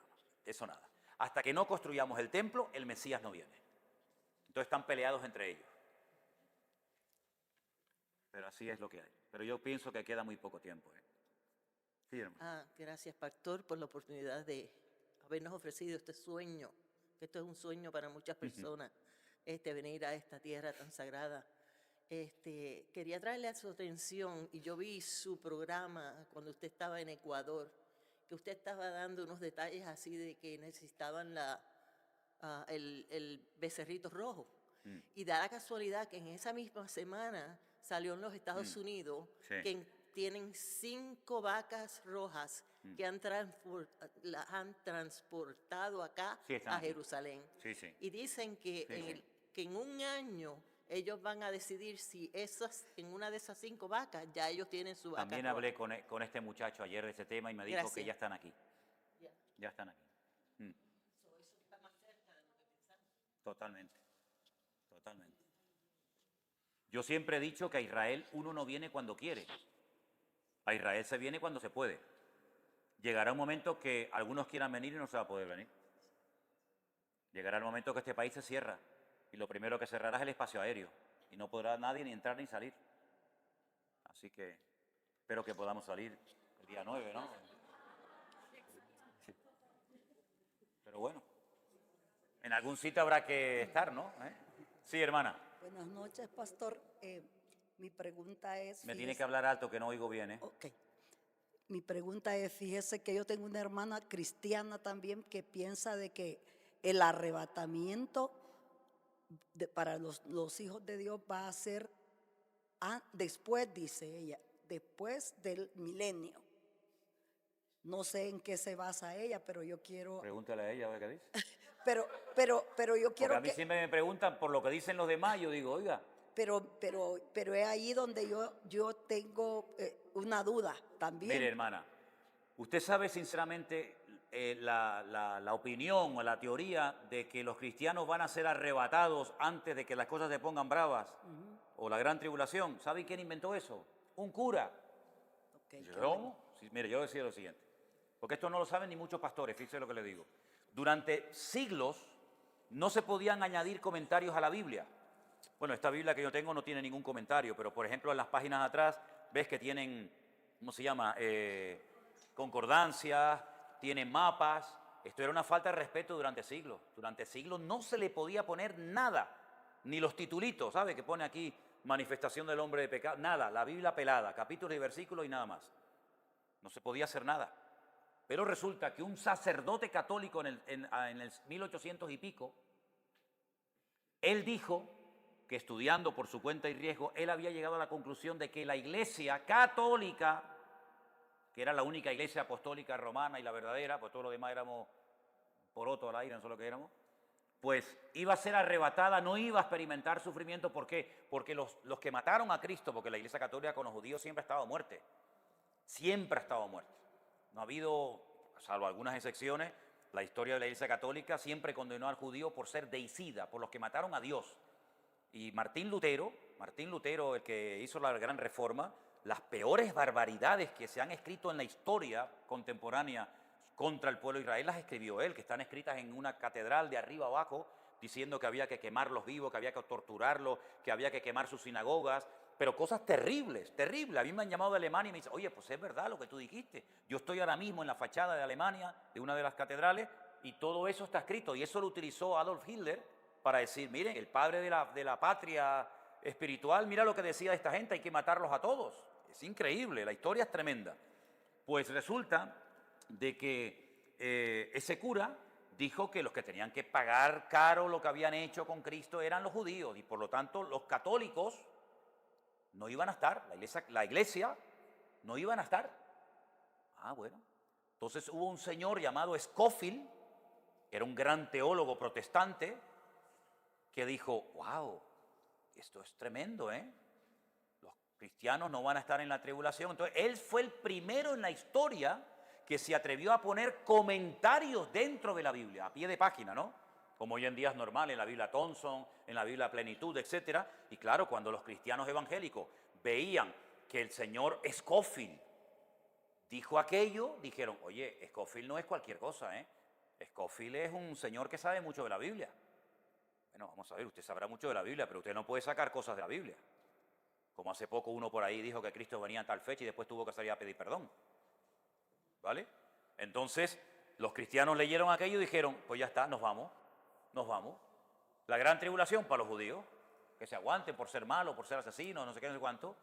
eso nada. Hasta que no construyamos el templo, el Mesías no viene. Entonces están peleados entre ellos. Pero así es lo que hay. Pero yo pienso que queda muy poco tiempo. Sí, hermano. Gracias, pastor, por la oportunidad de habernos ofrecido este sueño, que esto es un sueño para muchas personas, venir a esta tierra tan sagrada. Quería traerle a su atención, y yo vi su programa cuando usted estaba en Ecuador, que usted estaba dando unos detalles así de que necesitaban el becerrito rojo. Y da la casualidad que en esa misma semana salió en los Estados Unidos que tienen 5 vacas rojas que las han transportado acá a Jerusalén. Y dicen que en un año ellos van a decidir si en una de esas 5 vacas ya ellos tienen su vaca. También hablé con este muchacho ayer de ese tema y me dijo que ya están aquí. Ya están aquí. Eso está más cerca de lo que pensamos. Totalmente. Yo siempre he dicho que a Israel uno no viene cuando quiere. A Israel se viene cuando se puede. Llegará un momento que algunos quieran venir y no se va a poder venir. Llegará el momento que este país se cierra y lo primero que cerrará es el espacio aéreo y no podrá nadie ni entrar ni salir. Así que espero que podamos salir el día 9, ¿no? Sí. Pero bueno, en algún sitio habrá que estar, ¿no? Sí, hermana. Buenas noches, pastor. Mi pregunta es... Me tiene que hablar alto, que no oigo bien, ¿eh? Ok. Mi pregunta es, fíjese que yo tengo una hermana cristiana también que piensa de que el arrebatamiento para los hijos de Dios va a ser después, dice ella, después del milenio. No sé en qué se basa ella, pero yo quiero... Pregúntale a ella, a ver qué dice. Pero yo quiero Porque a mí siempre me preguntan por lo que dicen los demás, yo digo, oiga. Pero es ahí donde yo tengo una duda también. Mire, hermana, usted sabe sinceramente la opinión o la teoría de que los cristianos van a ser arrebatados antes de que las cosas se pongan bravas, o la gran tribulación. ¿Sabe quién inventó eso? Un cura. Okay, ¿Cómo? Sí, mire, yo decía lo siguiente, porque esto no lo saben ni muchos pastores, fíjese lo que le digo. Durante siglos no se podían añadir comentarios a la Biblia. Bueno, esta Biblia que yo tengo no tiene ningún comentario, pero por ejemplo en las páginas atrás ves que tienen, ¿cómo se llama? Concordancias, tienen mapas. Esto era una falta de respeto durante siglos. Durante siglos no se le podía poner nada, ni los titulitos, ¿sabe? Que pone aquí manifestación del hombre de pecado, nada, la Biblia pelada, capítulos y versículos y nada más. No se podía hacer nada. Pero resulta que un sacerdote católico en el 1800 y pico, él dijo que estudiando por su cuenta y riesgo, él había llegado a la conclusión de que la Iglesia católica, que era la única iglesia apostólica romana y la verdadera, pues todo lo demás éramos poroto al aire, no sé lo que éramos, pues iba a ser arrebatada, no iba a experimentar sufrimiento. ¿Por qué? Porque los que mataron a Cristo, porque la Iglesia católica con los judíos siempre ha estado a muerte, siempre ha estado a muerte. No ha habido, salvo algunas excepciones, la historia de la Iglesia católica siempre condenó al judío por ser deicida, por los que mataron a Dios. Y Martín Lutero, el que hizo la gran reforma, las peores barbaridades que se han escrito en la historia contemporánea contra el pueblo de Israel las escribió él, que están escritas en una catedral de arriba abajo, diciendo que había que quemarlos vivos, que había que torturarlos, que había que quemar sus sinagogas, pero cosas terribles, terribles. A mí me han llamado de Alemania y me dicen, oye, pues es verdad lo que tú dijiste. Yo estoy ahora mismo en la fachada de Alemania, de una de las catedrales, y todo eso está escrito. Y eso lo utilizó Adolf Hitler para decir, miren, el padre de la patria espiritual, mira lo que decía de esta gente, hay que matarlos a todos. Es increíble, la historia es tremenda. Pues resulta de que ese cura dijo que los que tenían que pagar caro lo que habían hecho con Cristo eran los judíos, y por lo tanto los católicos no iban a estar, la iglesia no iban a estar. Ah, bueno. Entonces hubo un señor llamado Scofield, que era un gran teólogo protestante, que dijo, wow, esto es tremendo, ¿eh? Los cristianos no van a estar en la tribulación. Entonces él fue el primero en la historia que se atrevió a poner comentarios dentro de la Biblia, a pie de página, ¿no? Como hoy en día es normal en la Biblia Thompson, en la Biblia Plenitud, etc. Y claro, cuando los cristianos evangélicos veían que el señor Scofield dijo aquello, dijeron, oye, Scofield no es cualquier cosa, ¿eh? Scofield es un señor que sabe mucho de la Biblia. Bueno, vamos a ver, usted sabrá mucho de la Biblia, pero usted no puede sacar cosas de la Biblia. Como hace poco uno por ahí dijo que Cristo venía a tal fecha y después tuvo que salir a pedir perdón. ¿Vale? Entonces, los cristianos leyeron aquello y dijeron, pues ya está, nos vamos. La gran tribulación para los judíos, que se aguanten por ser malos, por ser asesinos, no sé qué, no sé cuánto.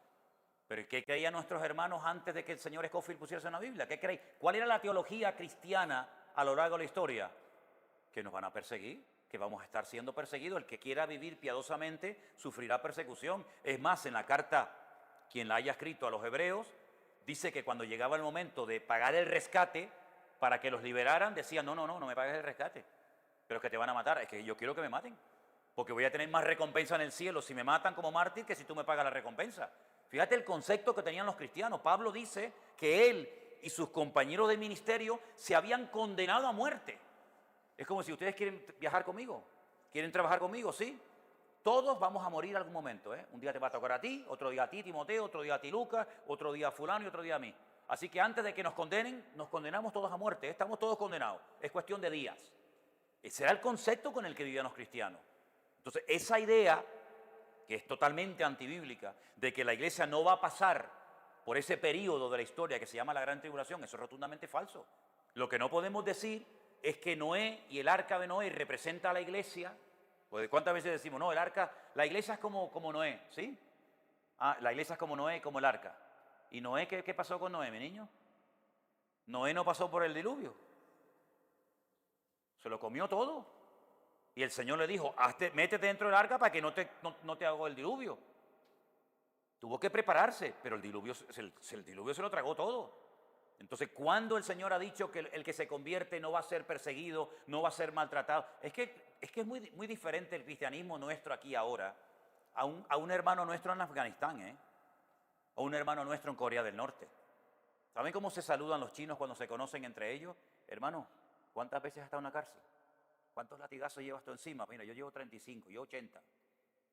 Pero ¿qué creían nuestros hermanos antes de que el señor Scofield pusiese en la Biblia? ¿Qué creían? ¿Cuál era la teología cristiana a lo largo de la historia? Que nos van a perseguir, que vamos a estar siendo perseguidos. El que quiera vivir piadosamente sufrirá persecución. Es más, en la carta, quien la haya escrito a los hebreos, dice que cuando llegaba el momento de pagar el rescate para que los liberaran, decían, no me pagues el rescate, pero que te van a matar. Es que yo quiero que me maten, porque voy a tener más recompensa en el cielo si me matan como mártir que si tú me pagas la recompensa. Fíjate el concepto que tenían los cristianos. Pablo dice que él y sus compañeros de ministerio se habían condenado a muerte. Es como si ustedes quieren viajar conmigo, quieren trabajar conmigo, ¿sí? Todos vamos a morir en algún momento, ¿eh? Un día te va a tocar a ti, otro día a ti, Timoteo, otro día a ti, Lucas, otro día a fulano y otro día a mí. Así que antes de que nos condenen, nos condenamos todos a muerte, ¿eh? Estamos todos condenados, es cuestión de días. Ese era el concepto con el que vivían los cristianos. Entonces, esa idea, que es totalmente antibíblica, de que la iglesia no va a pasar por ese periodo de la historia que se llama la Gran Tribulación, eso es rotundamente falso. Lo que no podemos decir es que Noé y el arca de Noé representa a la iglesia. Pues ¿cuántas veces decimos, no, el arca, la iglesia es como Noé, ¿sí? Ah, la iglesia es como Noé, como el arca. ¿Y Noé qué pasó con Noé, mi niño? Noé no pasó por el diluvio. Se lo comió todo. Y el Señor le dijo, métete dentro del arca para que no te haga el diluvio. Tuvo que prepararse, pero el diluvio se lo tragó todo. Entonces, ¿cuándo el Señor ha dicho que el que se convierte no va a ser perseguido, no va a ser maltratado? Es que es muy, muy diferente el cristianismo nuestro aquí ahora a un hermano nuestro en Afganistán, ¿eh? A un hermano nuestro en Corea del Norte. ¿Saben cómo se saludan los chinos cuando se conocen entre ellos? Hermano, ¿cuántas veces has estado en una cárcel? ¿Cuántos latigazos llevas tú encima? Mira, yo llevo 35, yo 80.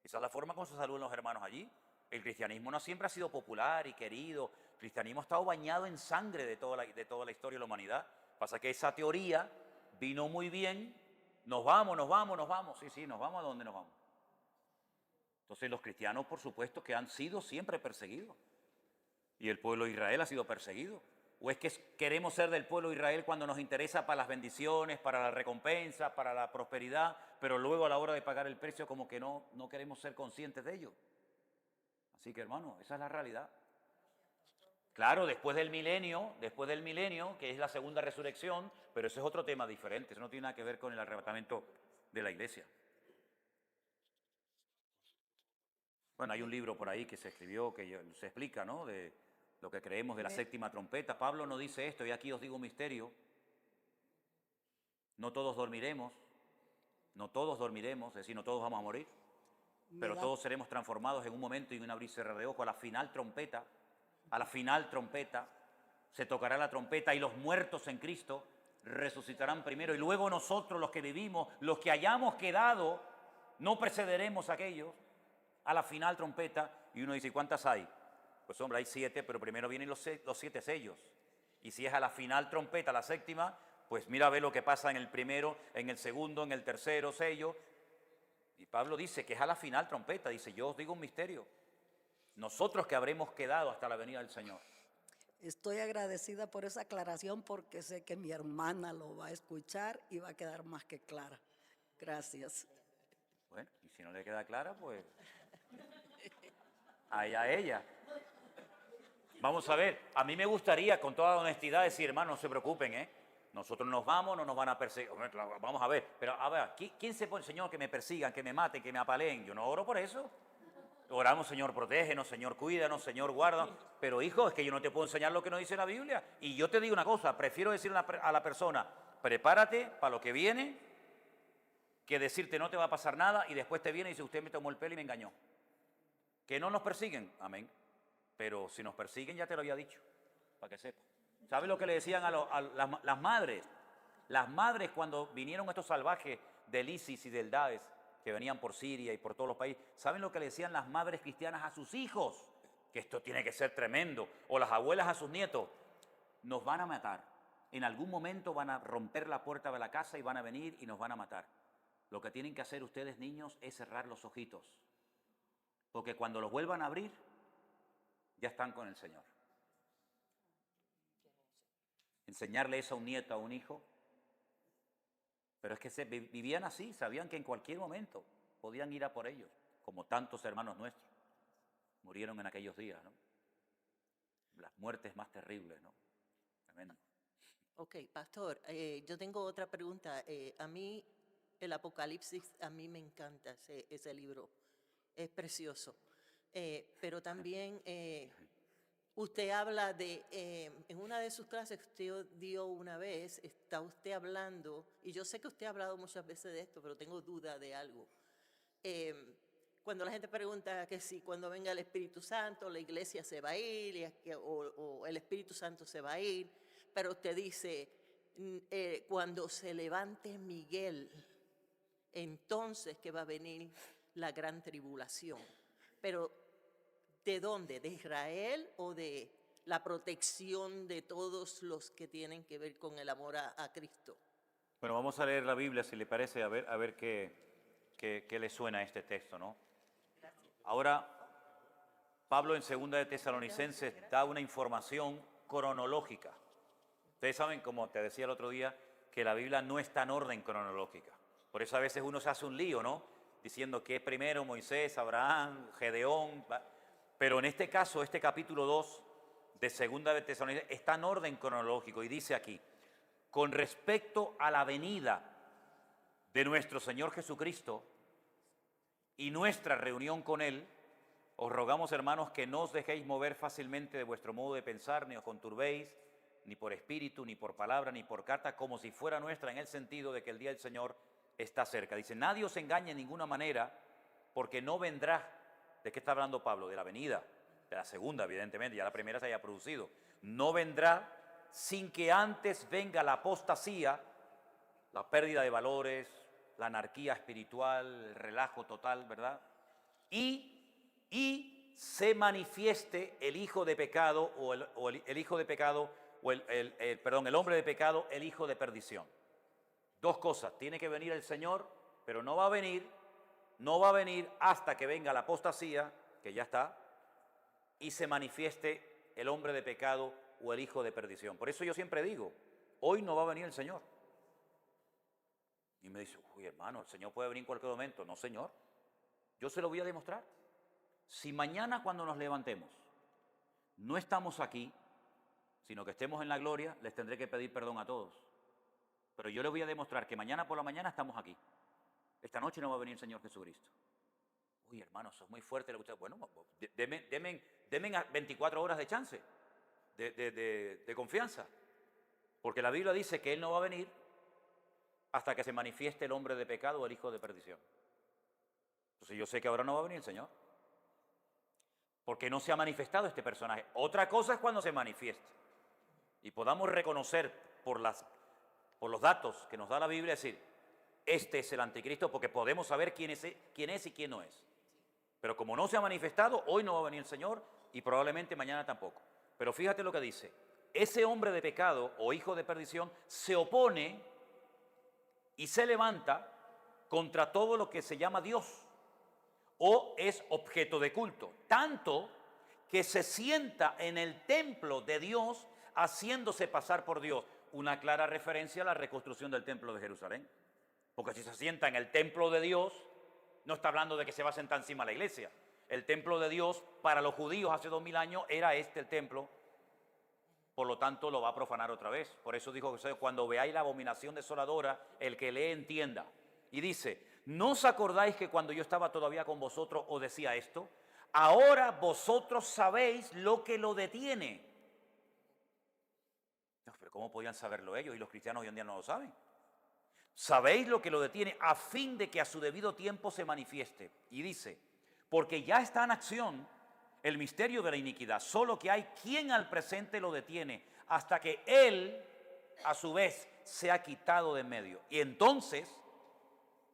Esa es la forma como se saludan los hermanos allí. El cristianismo no siempre ha sido popular y querido. El cristianismo ha estado bañado en sangre de toda la historia de la humanidad. Pasa que esa teoría vino muy bien nos vamos, nos vamos, nos vamos. Sí, sí, nos vamos a donde nos vamos. Entonces los cristianos, por supuesto, que han sido siempre perseguidos. Y el pueblo de Israel ha sido perseguido. ¿O es que queremos ser del pueblo de Israel cuando nos interesa para las bendiciones, para la recompensa, para la prosperidad, pero luego a la hora de pagar el precio como que no queremos ser conscientes de ello? Así que, hermano, esa es la realidad. Claro, después del milenio, que es la segunda resurrección, pero eso es otro tema diferente, eso no tiene nada que ver con el arrebatamiento de la iglesia. Bueno, hay un libro por ahí que se escribió, que se explica, ¿no?, de lo que creemos de la séptima trompeta. Pablo no dice esto, y aquí os digo un misterio. No todos dormiremos, es decir, no todos vamos a morir, pero todos seremos transformados en un momento y en un abrir y cerrar de ojos. A la final trompeta, se tocará la trompeta y los muertos en Cristo resucitarán primero, y luego nosotros, los que vivimos, los que hayamos quedado, no precederemos a aquellos a la final trompeta. Y uno dice, ¿cuántas hay? Pues hombre, hay 7, pero primero vienen los 7 sellos. Y si es a la final trompeta, la séptima, pues mira a ver lo que pasa en el primero, en el segundo, en el tercero sello. Y Pablo dice que es a la final trompeta. Dice, yo os digo un misterio. Nosotros que habremos quedado hasta la venida del Señor. Estoy agradecida por esa aclaración porque sé que mi hermana lo va a escuchar y va a quedar más que clara. Gracias. Bueno, y si no le queda clara, pues allá ella. Vamos a ver, a mí me gustaría con toda honestidad decir, hermano, no se preocupen, nosotros nos vamos, no nos van a perseguir. Vamos a ver, pero a ver, ¿quién se pone, Señor, que me persigan, que me maten, que me apaleen? Yo no oro por eso. Oramos, Señor, protégenos, Señor, cuídanos, Señor, guárdanos. Pero hijo, es que yo no te puedo enseñar lo que nos dice la Biblia. Y yo te digo una cosa, prefiero decirle a la persona, prepárate para lo que viene, que decirte no te va a pasar nada y después te viene y dice, usted me tomó el pelo y me engañó. Que no nos persiguen, amén. Pero si nos persiguen, ya te lo había dicho, para que sepas. ¿Sabes lo que le decían a las madres? Las madres, cuando vinieron estos salvajes del ISIS y del Daesh, que venían por Siria y por todos los países, ¿saben lo que le decían las madres cristianas a sus hijos? Que esto tiene que ser tremendo. O las abuelas a sus nietos. Nos van a matar. En algún momento van a romper la puerta de la casa y van a venir y nos van a matar. Lo que tienen que hacer ustedes, niños, es cerrar los ojitos. Porque cuando los vuelvan a abrir, ya están con el Señor. Enseñarle eso a un nieto, a un hijo. Pero es que vivían así, sabían que en cualquier momento podían ir a por ellos, como tantos hermanos nuestros murieron en aquellos días, ¿no? Las muertes más terribles, ¿no? Tremendo. Ok, pastor, yo tengo otra pregunta. A mí, el Apocalipsis, a mí me encanta ese libro, es precioso. Pero también usted habla de, en una de sus clases que usted dio una vez, está usted hablando, y yo sé que usted ha hablado muchas veces de esto, pero tengo duda de algo. Cuando la gente pregunta que si cuando venga el Espíritu Santo la iglesia se va a ir o el Espíritu Santo se va a ir, pero usted dice, cuando se levante Miguel, entonces que va a venir la gran tribulación. Pero, ¿de dónde? ¿De Israel o de la protección de todos los que tienen que ver con el amor a Cristo? Bueno, vamos a leer la Biblia, si le parece, a ver qué le suena a este texto, ¿no? Gracias. Ahora, Pablo en 2 de Tesalonicenses da una información cronológica. Ustedes saben, como te decía el otro día, que la Biblia no está en orden cronológica. Por eso a veces uno se hace un lío, ¿no? Diciendo que es primero Moisés, Abraham, Gedeón. Pero en este caso, este capítulo 2 de 2 de Tesalonicenses está en orden cronológico y dice aquí, con respecto a la venida de nuestro Señor Jesucristo y nuestra reunión con Él, os rogamos, hermanos, que no os dejéis mover fácilmente de vuestro modo de pensar, ni os conturbéis, ni por espíritu, ni por palabra, ni por carta, como si fuera nuestra, en el sentido de que el día del Señor está cerca. Dice, nadie os engañe en ninguna manera, porque no vendrá. ¿De qué está hablando Pablo? De la venida, de la segunda, evidentemente, ya la primera se haya producido. No vendrá sin que antes venga la apostasía, la pérdida de valores, la anarquía espiritual, el relajo total, ¿verdad? Y se manifieste el hijo de pecado, el hijo de pecado, el hombre de pecado, el hijo de perdición. Dos cosas, tiene que venir el Señor, pero no va a venir hasta que venga la apostasía, que ya está, y se manifieste el hombre de pecado o el hijo de perdición. Por eso yo siempre digo, hoy no va a venir el Señor. Y me dice, uy hermano, el Señor puede venir en cualquier momento. No, Señor, yo se lo voy a demostrar. Si mañana cuando nos levantemos no estamos aquí, sino que estemos en la gloria, les tendré que pedir perdón a todos. Pero yo les voy a demostrar que mañana por la mañana estamos aquí. Esta noche no va a venir el Señor Jesucristo. Uy, hermano, eso es muy fuerte lo que usted... Bueno, denme 24 horas de chance, de confianza. Porque la Biblia dice que Él no va a venir hasta que se manifieste el hombre de pecado o el hijo de perdición. Entonces yo sé que ahora no va a venir el Señor. Porque no se ha manifestado este personaje. Otra cosa es cuando se manifieste. Y podamos reconocer por los datos que nos da la Biblia, decir, este es el anticristo, porque podemos saber quién es y quién no es. Pero como no se ha manifestado, hoy no va a venir el Señor y probablemente mañana tampoco. Pero fíjate lo que dice. Ese hombre de pecado o hijo de perdición se opone y se levanta contra todo lo que se llama Dios o es objeto de culto. Tanto que se sienta en el templo de Dios haciéndose pasar por Dios. Una clara referencia a la reconstrucción del templo de Jerusalén. Porque si se sienta en el templo de Dios, no está hablando de que se va a sentar encima de la iglesia. El templo de Dios para los judíos hace 2000 años era este el templo. Por lo tanto, lo va a profanar otra vez. Por eso dijo Jesús, cuando veáis la abominación desoladora, el que lee entienda. Y dice, ¿no os acordáis que cuando yo estaba todavía con vosotros os decía esto? Ahora vosotros sabéis lo que lo detiene. No, pero ¿cómo podían saberlo ellos? Y los cristianos hoy en día no lo saben. Sabéis lo que lo detiene a fin de que a su debido tiempo se manifieste. Y dice, porque ya está en acción el misterio de la iniquidad, solo que hay quien al presente lo detiene hasta que él, a su vez, sea quitado de en medio. Y entonces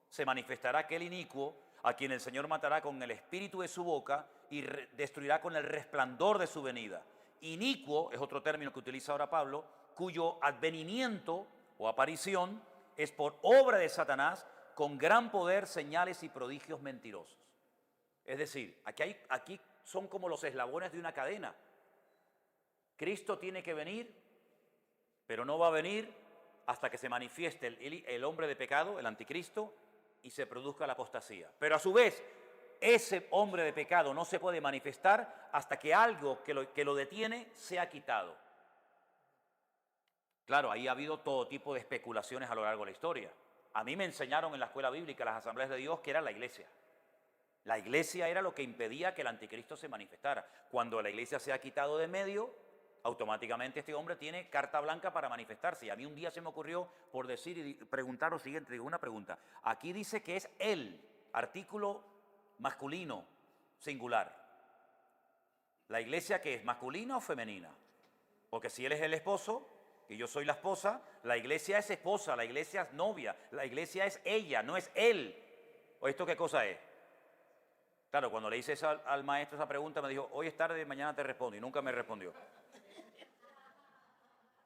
se manifestará aquel inicuo a quien el Señor matará con el espíritu de su boca y destruirá con el resplandor de su venida. Inicuo es otro término que utiliza ahora Pablo, cuyo advenimiento o aparición es por obra de Satanás con gran poder, señales y prodigios mentirosos. Es decir, aquí son como los eslabones de una cadena. Cristo tiene que venir, pero no va a venir hasta que se manifieste el hombre de pecado, el anticristo, y se produzca la apostasía. Pero a su vez, ese hombre de pecado no se puede manifestar hasta que algo que lo detiene sea quitado. Claro, ahí ha habido todo tipo de especulaciones a lo largo de la historia. A mí me enseñaron en la escuela bíblica, las asambleas de Dios, que era la iglesia. La iglesia era lo que impedía que el anticristo se manifestara. Cuando la iglesia se ha quitado de medio, automáticamente este hombre tiene carta blanca para manifestarse. Y a mí un día se me ocurrió por decir y preguntar lo siguiente, digo una pregunta. Aquí dice que es él, artículo masculino, singular. ¿La iglesia qué es, masculina o femenina? Porque si él es el esposo y yo soy la esposa, la iglesia es esposa, la iglesia es novia, la iglesia es ella, no es él. ¿O esto qué cosa es? Claro, cuando le hice al maestro esa pregunta me dijo, hoy es tarde, mañana te respondo, y nunca me respondió.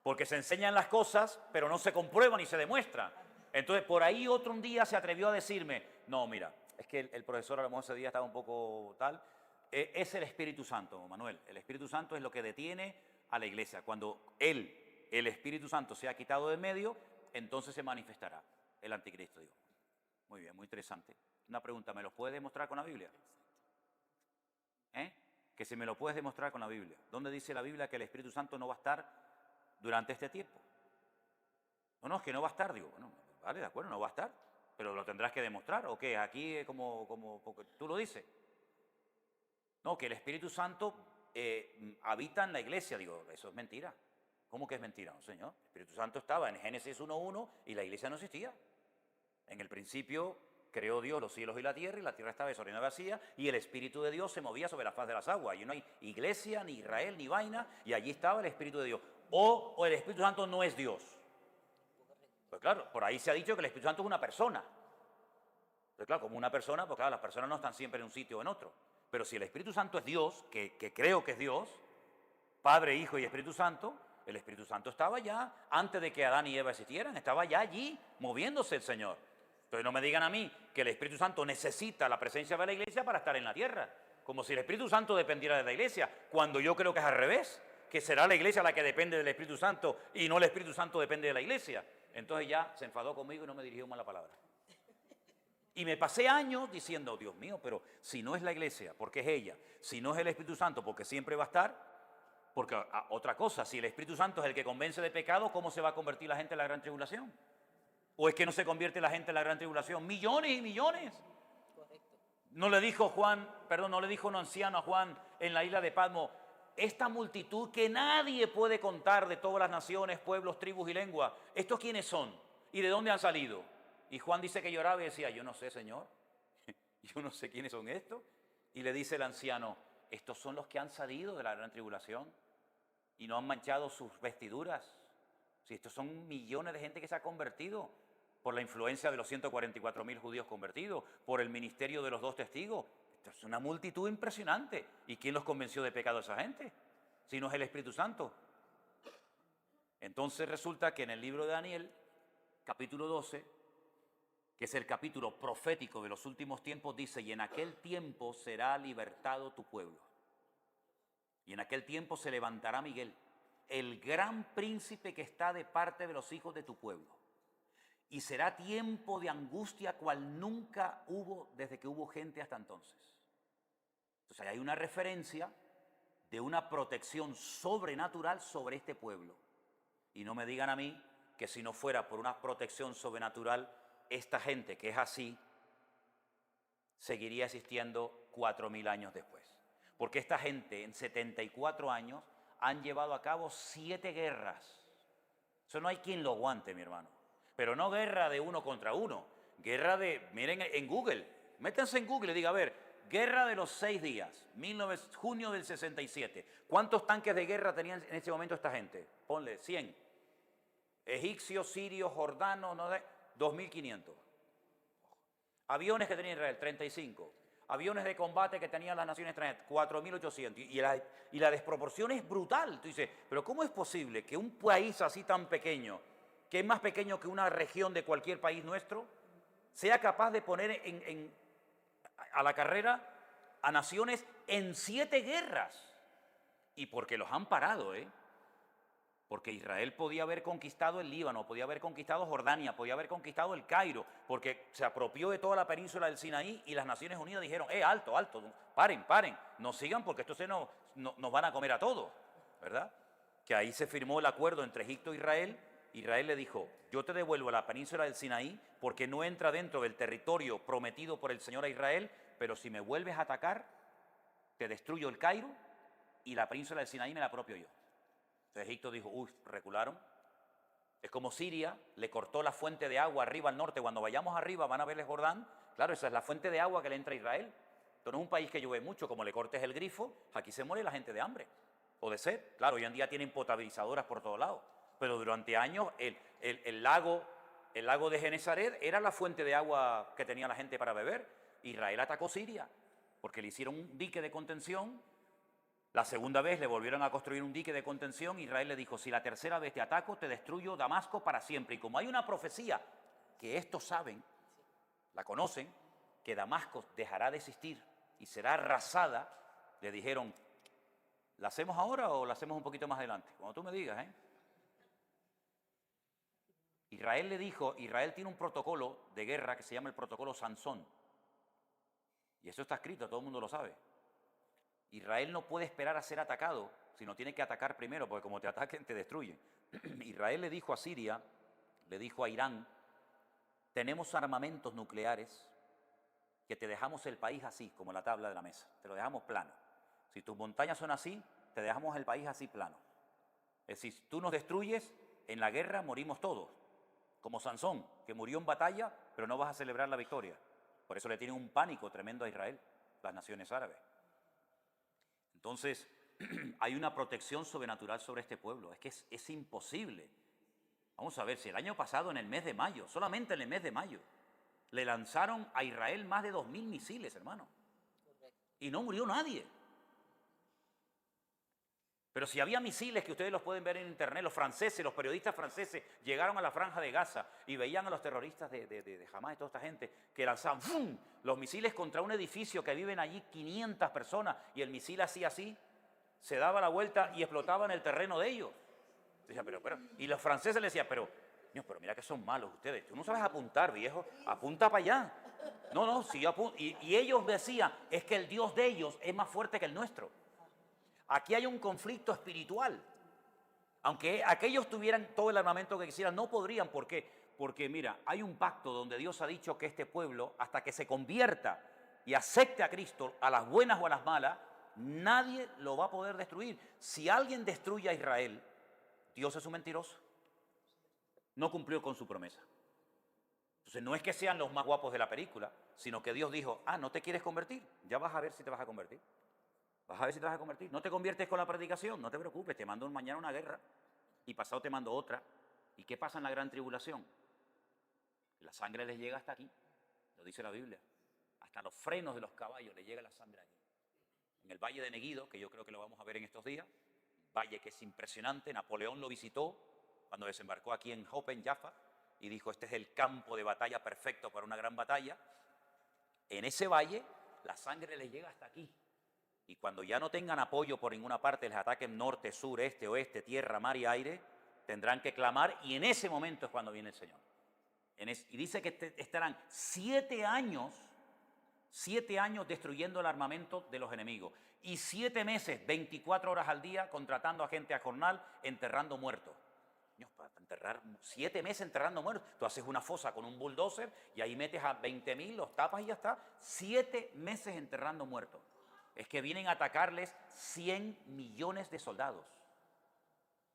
Porque se enseñan las cosas, pero no se comprueban ni se demuestran. Entonces, por ahí otro un día se atrevió a decirme, no, mira, es que el profesor a lo mejor ese día estaba un poco tal, es el Espíritu Santo, Manuel. El Espíritu Santo es lo que detiene a la iglesia. Cuando el Espíritu Santo se ha quitado de medio, entonces se manifestará el anticristo. Digo, muy bien, muy interesante. Una pregunta, ¿me los puedes demostrar con la Biblia? Que si me lo puedes demostrar con la Biblia. ¿Dónde dice la Biblia que el Espíritu Santo no va a estar durante este tiempo? No, es que no va a estar. Digo, bueno, vale, de acuerdo, no va a estar, pero lo tendrás que demostrar. ¿O qué? Aquí como porque tú lo dices. No, que el Espíritu Santo habita en la iglesia. Digo, eso es mentira. ¿Cómo que es mentira? No, señor. El Espíritu Santo estaba en Génesis 1:1 y la iglesia no existía. En el principio creó Dios los cielos y la tierra estaba desordenada y vacía, y el Espíritu de Dios se movía sobre la faz de las aguas. Y no hay iglesia, ni Israel, ni vaina, y allí estaba el Espíritu de Dios. O el Espíritu Santo no es Dios. Pues claro, por ahí se ha dicho que el Espíritu Santo es una persona. Pues claro, como una persona, pues claro, las personas no están siempre en un sitio o en otro. Pero si el Espíritu Santo es Dios, que creo que es Dios, Padre, Hijo y Espíritu Santo, El Espíritu Santo estaba ya antes de que Adán y Eva existieran, estaba ya allí moviéndose el Señor. Entonces no me digan a mí que el Espíritu Santo necesita la presencia de la iglesia para estar en la tierra, como si el Espíritu Santo dependiera de la iglesia, cuando yo creo que es al revés, que será la iglesia la que depende del Espíritu Santo y no el Espíritu Santo depende de la iglesia. Entonces ya se enfadó conmigo y no me dirigió más la palabra. Y me pasé años diciendo, Dios mío, pero si no es la iglesia, porque es ella, si no es el Espíritu Santo, porque siempre va a estar. Porque otra cosa, si el Espíritu Santo es el que convence de pecado, ¿cómo se va a convertir la gente en la gran tribulación? ¿O es que no se convierte la gente en la gran tribulación? Millones y millones. Correcto. No le dijo un anciano a Juan en la isla de Patmos, esta multitud que nadie puede contar de todas las naciones, pueblos, tribus y lenguas, ¿estos quiénes son? ¿Y de dónde han salido? Y Juan dice que lloraba y decía, yo no sé, Señor, yo no sé quiénes son estos. Y le dice el anciano, estos son los que han salido de la gran tribulación y no han manchado sus vestiduras. Si estos son millones de gente que se ha convertido por la influencia de los 144.000 judíos convertidos, por el ministerio de los 2 testigos. Esto es una multitud impresionante. ¿Y quién los convenció de pecado a esa gente? Si no es el Espíritu Santo. Entonces resulta que en el libro de Daniel, capítulo 12, que es el capítulo profético de los últimos tiempos, dice, y en aquel tiempo será libertado tu pueblo. Y en aquel tiempo se levantará Miguel, el gran príncipe que está de parte de los hijos de tu pueblo. Y será tiempo de angustia cual nunca hubo desde que hubo gente hasta entonces. Entonces hay una referencia de una protección sobrenatural sobre este pueblo. Y no me digan a mí que si no fuera por una protección sobrenatural, esta gente que es así, seguiría existiendo 4.000 años después. Porque esta gente en 74 años han llevado a cabo 7 guerras. Eso no hay quien lo aguante, mi hermano. Pero no guerra de uno contra uno. Guerra de, miren en Google, métanse en Google y diga, a ver, guerra de los 6 días, junio del 67. ¿Cuántos tanques de guerra tenían en ese momento esta gente? Ponle 100. Egipcios, sirios, jordanos, no sé, 2.500. Aviones que tenía Israel, 35. Aviones de combate que tenían las naciones extranjeras, 4.800. Y la desproporción es brutal. Tú dices, pero ¿cómo es posible que un país así tan pequeño, que es más pequeño que una región de cualquier país nuestro, sea capaz de poner a la carrera a naciones en 7 guerras? Y porque los han parado, Porque Israel podía haber conquistado el Líbano, podía haber conquistado Jordania, podía haber conquistado el Cairo, porque se apropió de toda la península del Sinaí y las Naciones Unidas dijeron, alto, paren, no sigan porque esto nos van a comer a todos, ¿verdad? Que ahí se firmó el acuerdo entre Egipto e Israel. Israel le dijo, yo te devuelvo a la península del Sinaí porque no entra dentro del territorio prometido por el Señor a Israel, pero si me vuelves a atacar, te destruyo el Cairo y la península del Sinaí me la apropio yo. Entonces Egipto dijo, recularon. Es como Siria le cortó la fuente de agua arriba al norte. Cuando vayamos arriba van a ver el Jordán. Claro, esa es la fuente de agua que le entra a Israel. Entonces no es un país que llueve mucho, como le cortes el grifo, aquí se muere la gente de hambre o de sed. Claro, hoy en día tienen potabilizadoras por todos lados. Pero durante años el lago de Genesaret era la fuente de agua que tenía la gente para beber. Israel atacó Siria porque le hicieron un dique de contención. La segunda vez le volvieron a construir un dique de contención. Israel le dijo, si la tercera vez te ataco, te destruyo Damasco para siempre. Y como hay una profecía que estos saben, la conocen, que Damasco dejará de existir y será arrasada, le dijeron, ¿la hacemos ahora o la hacemos un poquito más adelante? Cuando tú me digas, Israel le dijo, Israel tiene un protocolo de guerra que se llama el protocolo Sansón. Y eso está escrito, todo el mundo lo sabe. Israel no puede esperar a ser atacado, sino tiene que atacar primero, porque como te ataquen, te destruyen. Israel le dijo a Siria, le dijo a Irán, tenemos armamentos nucleares que te dejamos el país así, como la tabla de la mesa, te lo dejamos plano. Si tus montañas son así, te dejamos el país así plano. Es decir, si tú nos destruyes, en la guerra morimos todos, como Sansón, que murió en batalla, pero no vas a celebrar la victoria. Por eso le tienen un pánico tremendo a Israel, las naciones árabes. Entonces, hay una protección sobrenatural sobre este pueblo. Es que es imposible. Vamos a ver, si el año pasado, en el mes de mayo, solamente en el mes de mayo, le lanzaron a Israel más de 2.000 misiles, hermano. Y no murió nadie. Pero si había misiles que ustedes los pueden ver en internet, los franceses, los periodistas franceses llegaron a la franja de Gaza y veían a los terroristas de Hamas y toda esta gente que lanzaban ¡fum! Los misiles contra un edificio que viven allí 500 personas y el misil hacía así, se daba la vuelta y explotaba en el terreno de ellos. Decía, pero, y los franceses le decían, pero mira que son malos ustedes, tú no sabes apuntar, viejo, apunta para allá. No, si yo apunto. Y ellos decían, es que el Dios de ellos es más fuerte que el nuestro. Aquí hay un conflicto espiritual. Aunque aquellos tuvieran todo el armamento que quisieran, no podrían. ¿Por qué? Porque mira, hay un pacto donde Dios ha dicho que este pueblo, hasta que se convierta y acepte a Cristo, a las buenas o a las malas, nadie lo va a poder destruir. Si alguien destruye a Israel, Dios es un mentiroso. No cumplió con su promesa. Entonces no es que sean los más guapos de la película, sino que Dios dijo, ¿no te quieres convertir? Ya vas a ver si te vas a convertir. Vas a ver si te vas a convertir. No te conviertes con la predicación, no te preocupes, te mando mañana una guerra y pasado te mando otra. ¿Y qué pasa en la gran tribulación? La sangre les llega hasta aquí, lo dice la Biblia. Hasta los frenos de los caballos les llega la sangre aquí. En el Valle de Megido, que yo creo que lo vamos a ver en estos días, valle que es impresionante, Napoleón lo visitó cuando desembarcó aquí en Jope, en Jaffa, y dijo, este es el campo de batalla perfecto para una gran batalla. En ese valle, la sangre les llega hasta aquí. Y cuando ya no tengan apoyo por ninguna parte, les ataquen norte, sur, este, oeste, tierra, mar y aire, tendrán que clamar y en ese momento es cuando viene el Señor. Y dice que estarán 7 años destruyendo el armamento de los enemigos y 7 meses, 24 horas al día, contratando a gente a jornal, enterrando muertos. Para enterrar 7 meses enterrando muertos. Tú haces una fosa con un bulldozer y ahí metes a 20.000, los tapas y ya está. 7 meses enterrando muertos. Es que vienen a atacarles 100 millones de soldados.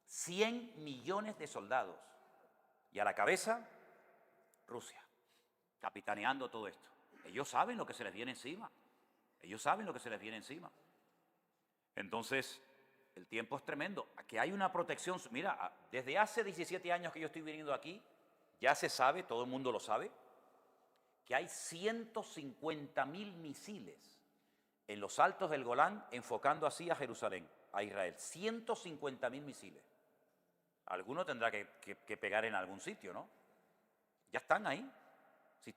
100 millones de soldados. Y a la cabeza, Rusia, capitaneando todo esto. Ellos saben lo que se les viene encima. Ellos saben lo que se les viene encima. Entonces, el tiempo es tremendo. Aquí hay una protección. Mira, desde hace 17 años que yo estoy viniendo aquí, ya se sabe, todo el mundo lo sabe, que hay 150.000 misiles en los altos del Golán, enfocando así a Jerusalén, a Israel. 150.000 misiles. Alguno tendrá que pegar en algún sitio, ¿no? Ya están ahí. Sí.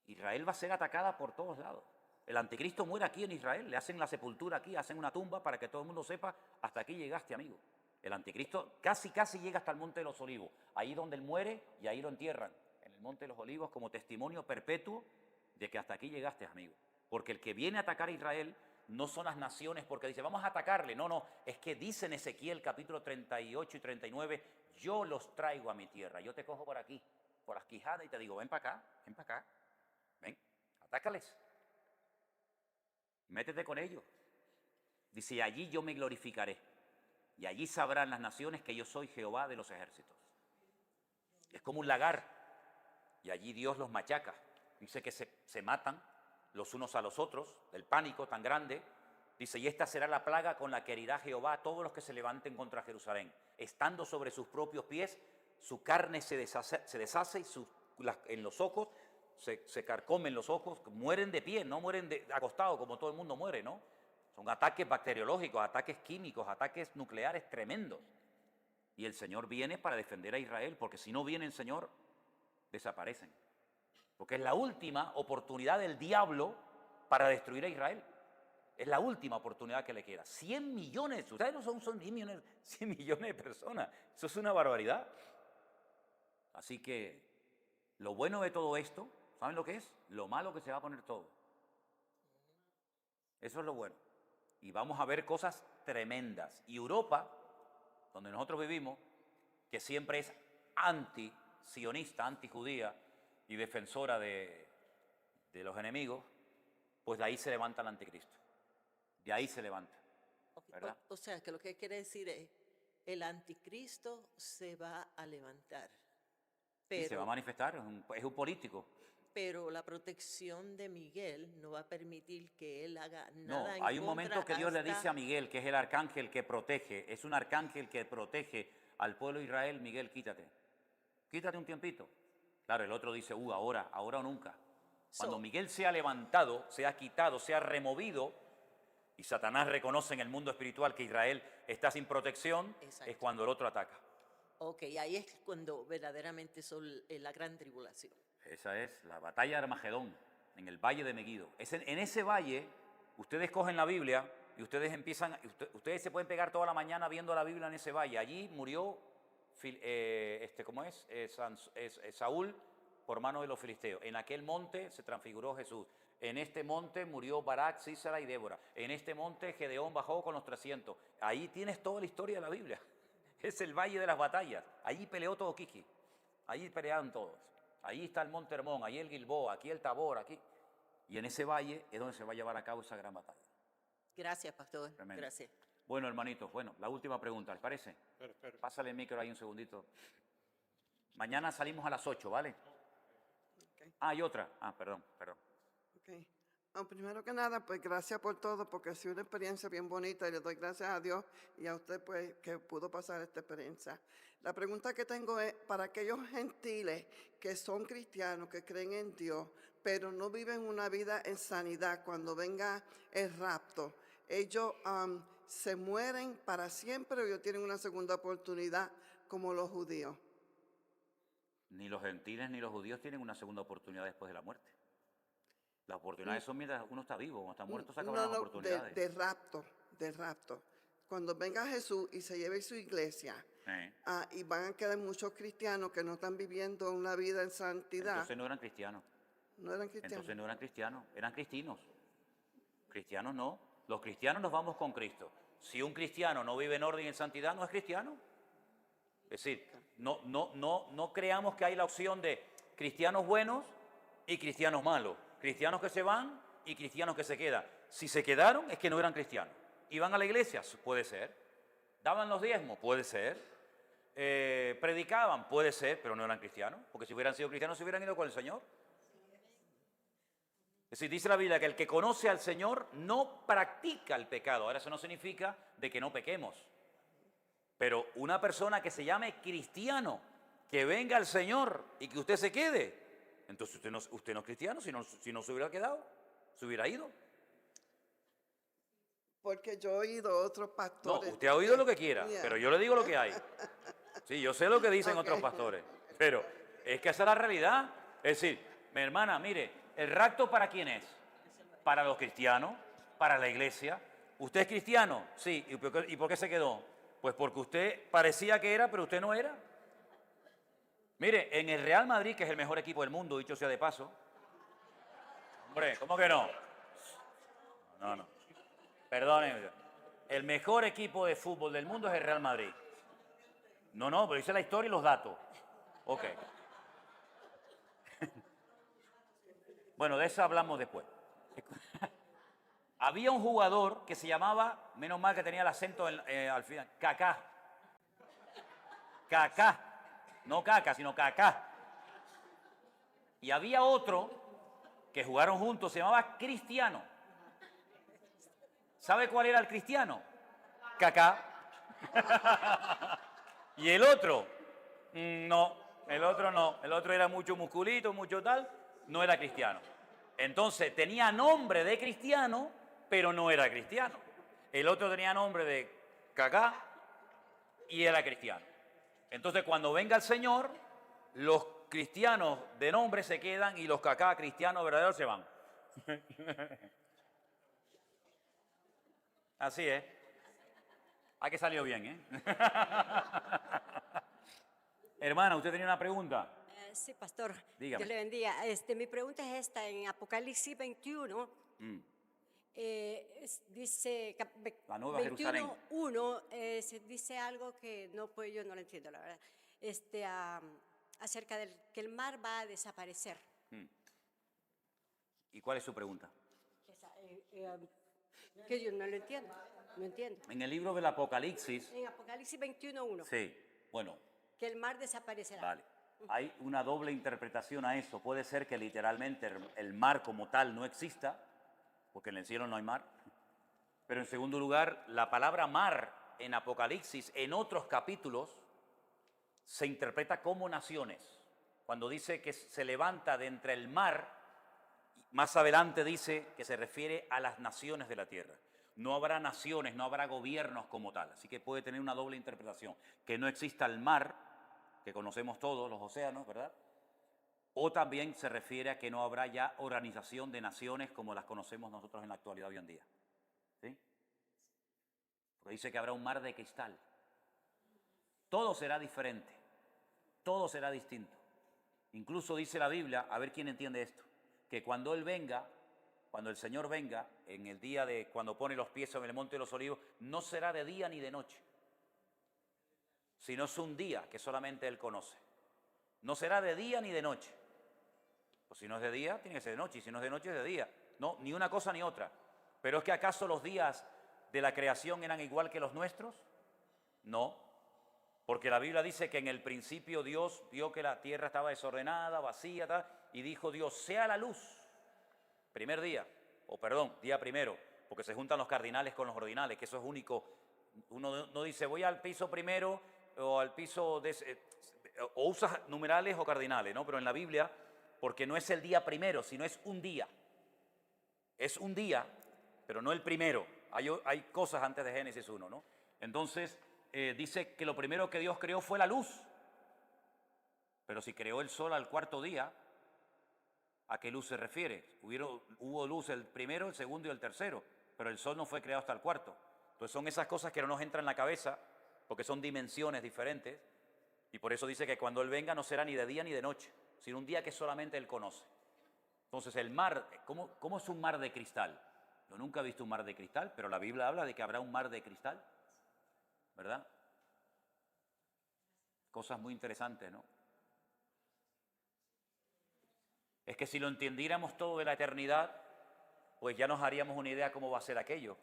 Israel va a ser atacada por todos lados. El anticristo muere aquí en Israel, le hacen la sepultura aquí, hacen una tumba para que todo el mundo sepa, hasta aquí llegaste, amigo. El anticristo casi llega hasta el Monte de los Olivos, ahí donde él muere y ahí lo entierran, en el Monte de los Olivos, como testimonio perpetuo de que hasta aquí llegaste, amigo. Porque el que viene a atacar a Israel no son las naciones porque dice, vamos a atacarle. No, es que dice en Ezequiel capítulo 38 y 39, yo los traigo a mi tierra, yo te cojo por aquí, por las quijadas y te digo, ven para acá, ven, atácales. Métete con ellos. Dice, allí yo me glorificaré. Y allí sabrán las naciones que yo soy Jehová de los ejércitos. Es como un lagar. Y allí Dios los machaca. Dice que se matan los unos a los otros, del pánico tan grande. Dice, y esta será la plaga con la que herirá Jehová a todos los que se levanten contra Jerusalén. Estando sobre sus propios pies, su carne se deshace y en los ojos se carcomen los ojos, mueren de pie, no mueren acostados como todo el mundo muere, ¿no? Son ataques bacteriológicos, ataques químicos, ataques nucleares tremendos. Y el Señor viene para defender a Israel, porque si no viene el Señor, desaparecen. Porque es la última oportunidad del diablo para destruir a Israel. Es la última oportunidad que le queda. 100 millones, ustedes no son 100 millones de personas. Eso es una barbaridad. Así que lo bueno de todo esto, ¿saben lo que es? Lo malo que se va a poner todo. Eso es lo bueno. Y vamos a ver cosas tremendas. Y Europa, donde nosotros vivimos, que siempre es anti-sionista, anti-judía y defensora de los enemigos, pues de ahí se levanta el anticristo. De ahí se levanta. ¿Verdad? O sea, que lo que quiere decir es, el anticristo se va a levantar. Pero, y se va a manifestar, es un político. Pero la protección de Miguel no va a permitir que él haga nada. No, hay un momento que Dios le dice a Miguel, que es el arcángel que protege, es un arcángel que protege al pueblo de Israel. Miguel, quítate un tiempito. Claro, el otro dice, ahora o nunca. Cuando Miguel sea levantado, sea quitado, sea removido, y y Satanás reconoce en el mundo espiritual que Israel está sin protección, Exacto. es cuando el otro ataca. Ok, ahí es cuando verdaderamente son la gran tribulación. Esa es la batalla de Armagedón, en el valle de Meguido. En ese valle, ustedes cogen la Biblia y ustedes empiezan, ustedes se pueden pegar toda la mañana viendo la Biblia en ese valle. Allí murió, ¿cómo es? Saúl por mano de los filisteos. En aquel monte se transfiguró Jesús. En este monte murió Barak, Sísara y Débora. En este monte Gedeón bajó con los 300. Ahí tienes toda la historia de la Biblia. Es el valle de las batallas. Allí peleó todo Kiki. Allí pelearon todos. Allí está el Monte Hermón, allí el Gilboa, aquí el Tabor, aquí. Y en ese valle es donde se va a llevar a cabo esa gran batalla. Gracias, pastor. Tremendo. Gracias. Bueno, hermanitos, la última pregunta, ¿les parece? Pásale el micro ahí un segundito. Mañana salimos a las 8, ¿vale? Okay. Ah, y otra. Ah, perdón. Okay. Primero que nada, pues gracias por todo, porque ha sido una experiencia bien bonita y le doy gracias a Dios y a usted pues que pudo pasar esta experiencia. La pregunta que tengo es para aquellos gentiles que son cristianos, que creen en Dios, pero no viven una vida en sanidad cuando venga el rapto. ¿Ellos se mueren para siempre o ellos tienen una segunda oportunidad como los judíos? Ni los gentiles ni los judíos tienen una segunda oportunidad después de la muerte. Las oportunidades son mientras uno está vivo, cuando está muerto se acaban las oportunidades. De rapto. Cuando venga Jesús y se lleve su iglesia, y van a quedar muchos cristianos que no están viviendo una vida en santidad. Entonces no eran cristianos. No eran cristianos. Entonces no eran cristianos, eran cristinos. Cristianos no. Los cristianos nos vamos con Cristo. Si un cristiano no vive en orden y en santidad, no es cristiano. Es decir, no creamos que hay la opción de cristianos buenos y cristianos malos. Cristianos que se van y cristianos que se quedan. Si se quedaron es que no eran cristianos. ¿Iban a la iglesia? Puede ser. ¿Daban los diezmos? Puede ser. ¿Predicaban? Puede ser, pero no eran cristianos. Porque si hubieran sido cristianos se hubieran ido con el Señor. Es decir, dice la Biblia que el que conoce al Señor no practica el pecado. Ahora eso no significa de que no pequemos. Pero una persona que se llame cristiano, que venga al Señor y que usted se quede, entonces usted no es cristiano, si no se hubiera quedado, se hubiera ido. Porque yo he oído otros pastores. No, usted ha oído lo que quiera, pero yo le digo lo que hay. Sí, yo sé lo que dicen otros pastores, pero es que esa es la realidad. Es decir, mi hermana, mire, ¿el rapto para quién es? Para los cristianos, para la iglesia. ¿Usted es cristiano? Sí. ¿Y por qué se quedó? Pues porque usted parecía que era, pero usted no era. Mire, en el Real Madrid, que es el mejor equipo del mundo, dicho sea de paso. Hombre, ¿cómo que no? No. Perdónenme. El mejor equipo de fútbol del mundo es el Real Madrid. No, pero dice la historia y los datos. Ok. Bueno, de eso hablamos después. Había un jugador que se llamaba, menos mal que tenía el acento al final, Kaká. Kaká. No Caca, sino Kaká. Y había otro que jugaron juntos, se llamaba Cristiano. ¿Sabe cuál era el cristiano? Kaká. Y el otro, no, el otro era mucho musculito, mucho tal, no era cristiano. Entonces tenía nombre de cristiano, pero no era cristiano. El otro tenía nombre de Kaká y era cristiano. Entonces, cuando venga el Señor, los cristianos de nombre se quedan y los Kaká cristianos verdaderos se van. Así es. Ha que salió bien, ¿eh? Hermana, ¿usted tenía una pregunta? Sí, pastor. Dígame. Dios le bendiga. Mi pregunta es esta. En Apocalipsis 21, dice, La Nueva Jerusalén. 21:1, se dice algo que yo no lo entiendo, la verdad. Acerca del que el mar va a desaparecer. ¿Y cuál es su pregunta? Que yo no lo entiendo. No entiendo. En el libro del Apocalipsis. En Apocalipsis 21:1. Sí, bueno. Que el mar desaparecerá. Vale. Hay una doble interpretación a eso. Puede ser que literalmente el mar como tal no exista, porque en el cielo no hay mar. Pero en segundo lugar, la palabra mar en Apocalipsis, en otros capítulos, se interpreta como naciones. Cuando dice que se levanta de entre el mar, más adelante dice que se refiere a las naciones de la tierra. No habrá naciones, no habrá gobiernos como tal. Así que puede tener una doble interpretación. Que no exista el mar, que conocemos todos, los océanos, ¿verdad? O también se refiere a que no habrá ya organización de naciones como las conocemos nosotros en la actualidad hoy en día. ¿Sí? Porque dice que habrá un mar de cristal. Todo será diferente. Todo será distinto. Incluso dice la Biblia, a ver quién entiende esto, que cuando Él venga, cuando el Señor venga, en el día de cuando pone los pies en el Monte de los Olivos, no será de día ni de noche, sino es un día que solamente Él conoce. No será de día ni de noche. Pues si no es de día, tiene que ser de noche, y si no es de noche, es de día. No, ni una cosa ni otra. Pero ¿es que acaso los días de la creación eran igual que los nuestros? No, porque la Biblia dice que en el principio Dios vio que la tierra estaba desordenada, vacía, tal, y dijo Dios, sea la luz. Primer día, día primero, porque se juntan los cardinales con los ordinales, que eso es único. Uno no dice, voy al piso primero o al piso o usas numerales o cardinales, ¿no? Pero en la Biblia, porque no es el día primero, sino es un día. Es un día, pero no el primero. Hay cosas antes de Génesis 1, ¿no? Entonces, dice que lo primero que Dios creó fue la luz. Pero si creó el sol al cuarto día, ¿a qué luz se refiere? Hubo luz el primero, el segundo y el tercero, pero el sol no fue creado hasta el cuarto. Entonces son esas cosas que no nos entran en la cabeza, porque son dimensiones diferentes, y por eso dice que cuando Él venga no será ni de día ni de noche, sino un día que solamente Él conoce. Entonces el mar, ¿cómo es un mar de cristal? Yo nunca he visto un mar de cristal, pero la Biblia habla de que habrá un mar de cristal, ¿verdad? Cosas muy interesantes, ¿no? Es que si lo entendiéramos todo de la eternidad, pues ya nos haríamos una idea cómo va a ser aquello.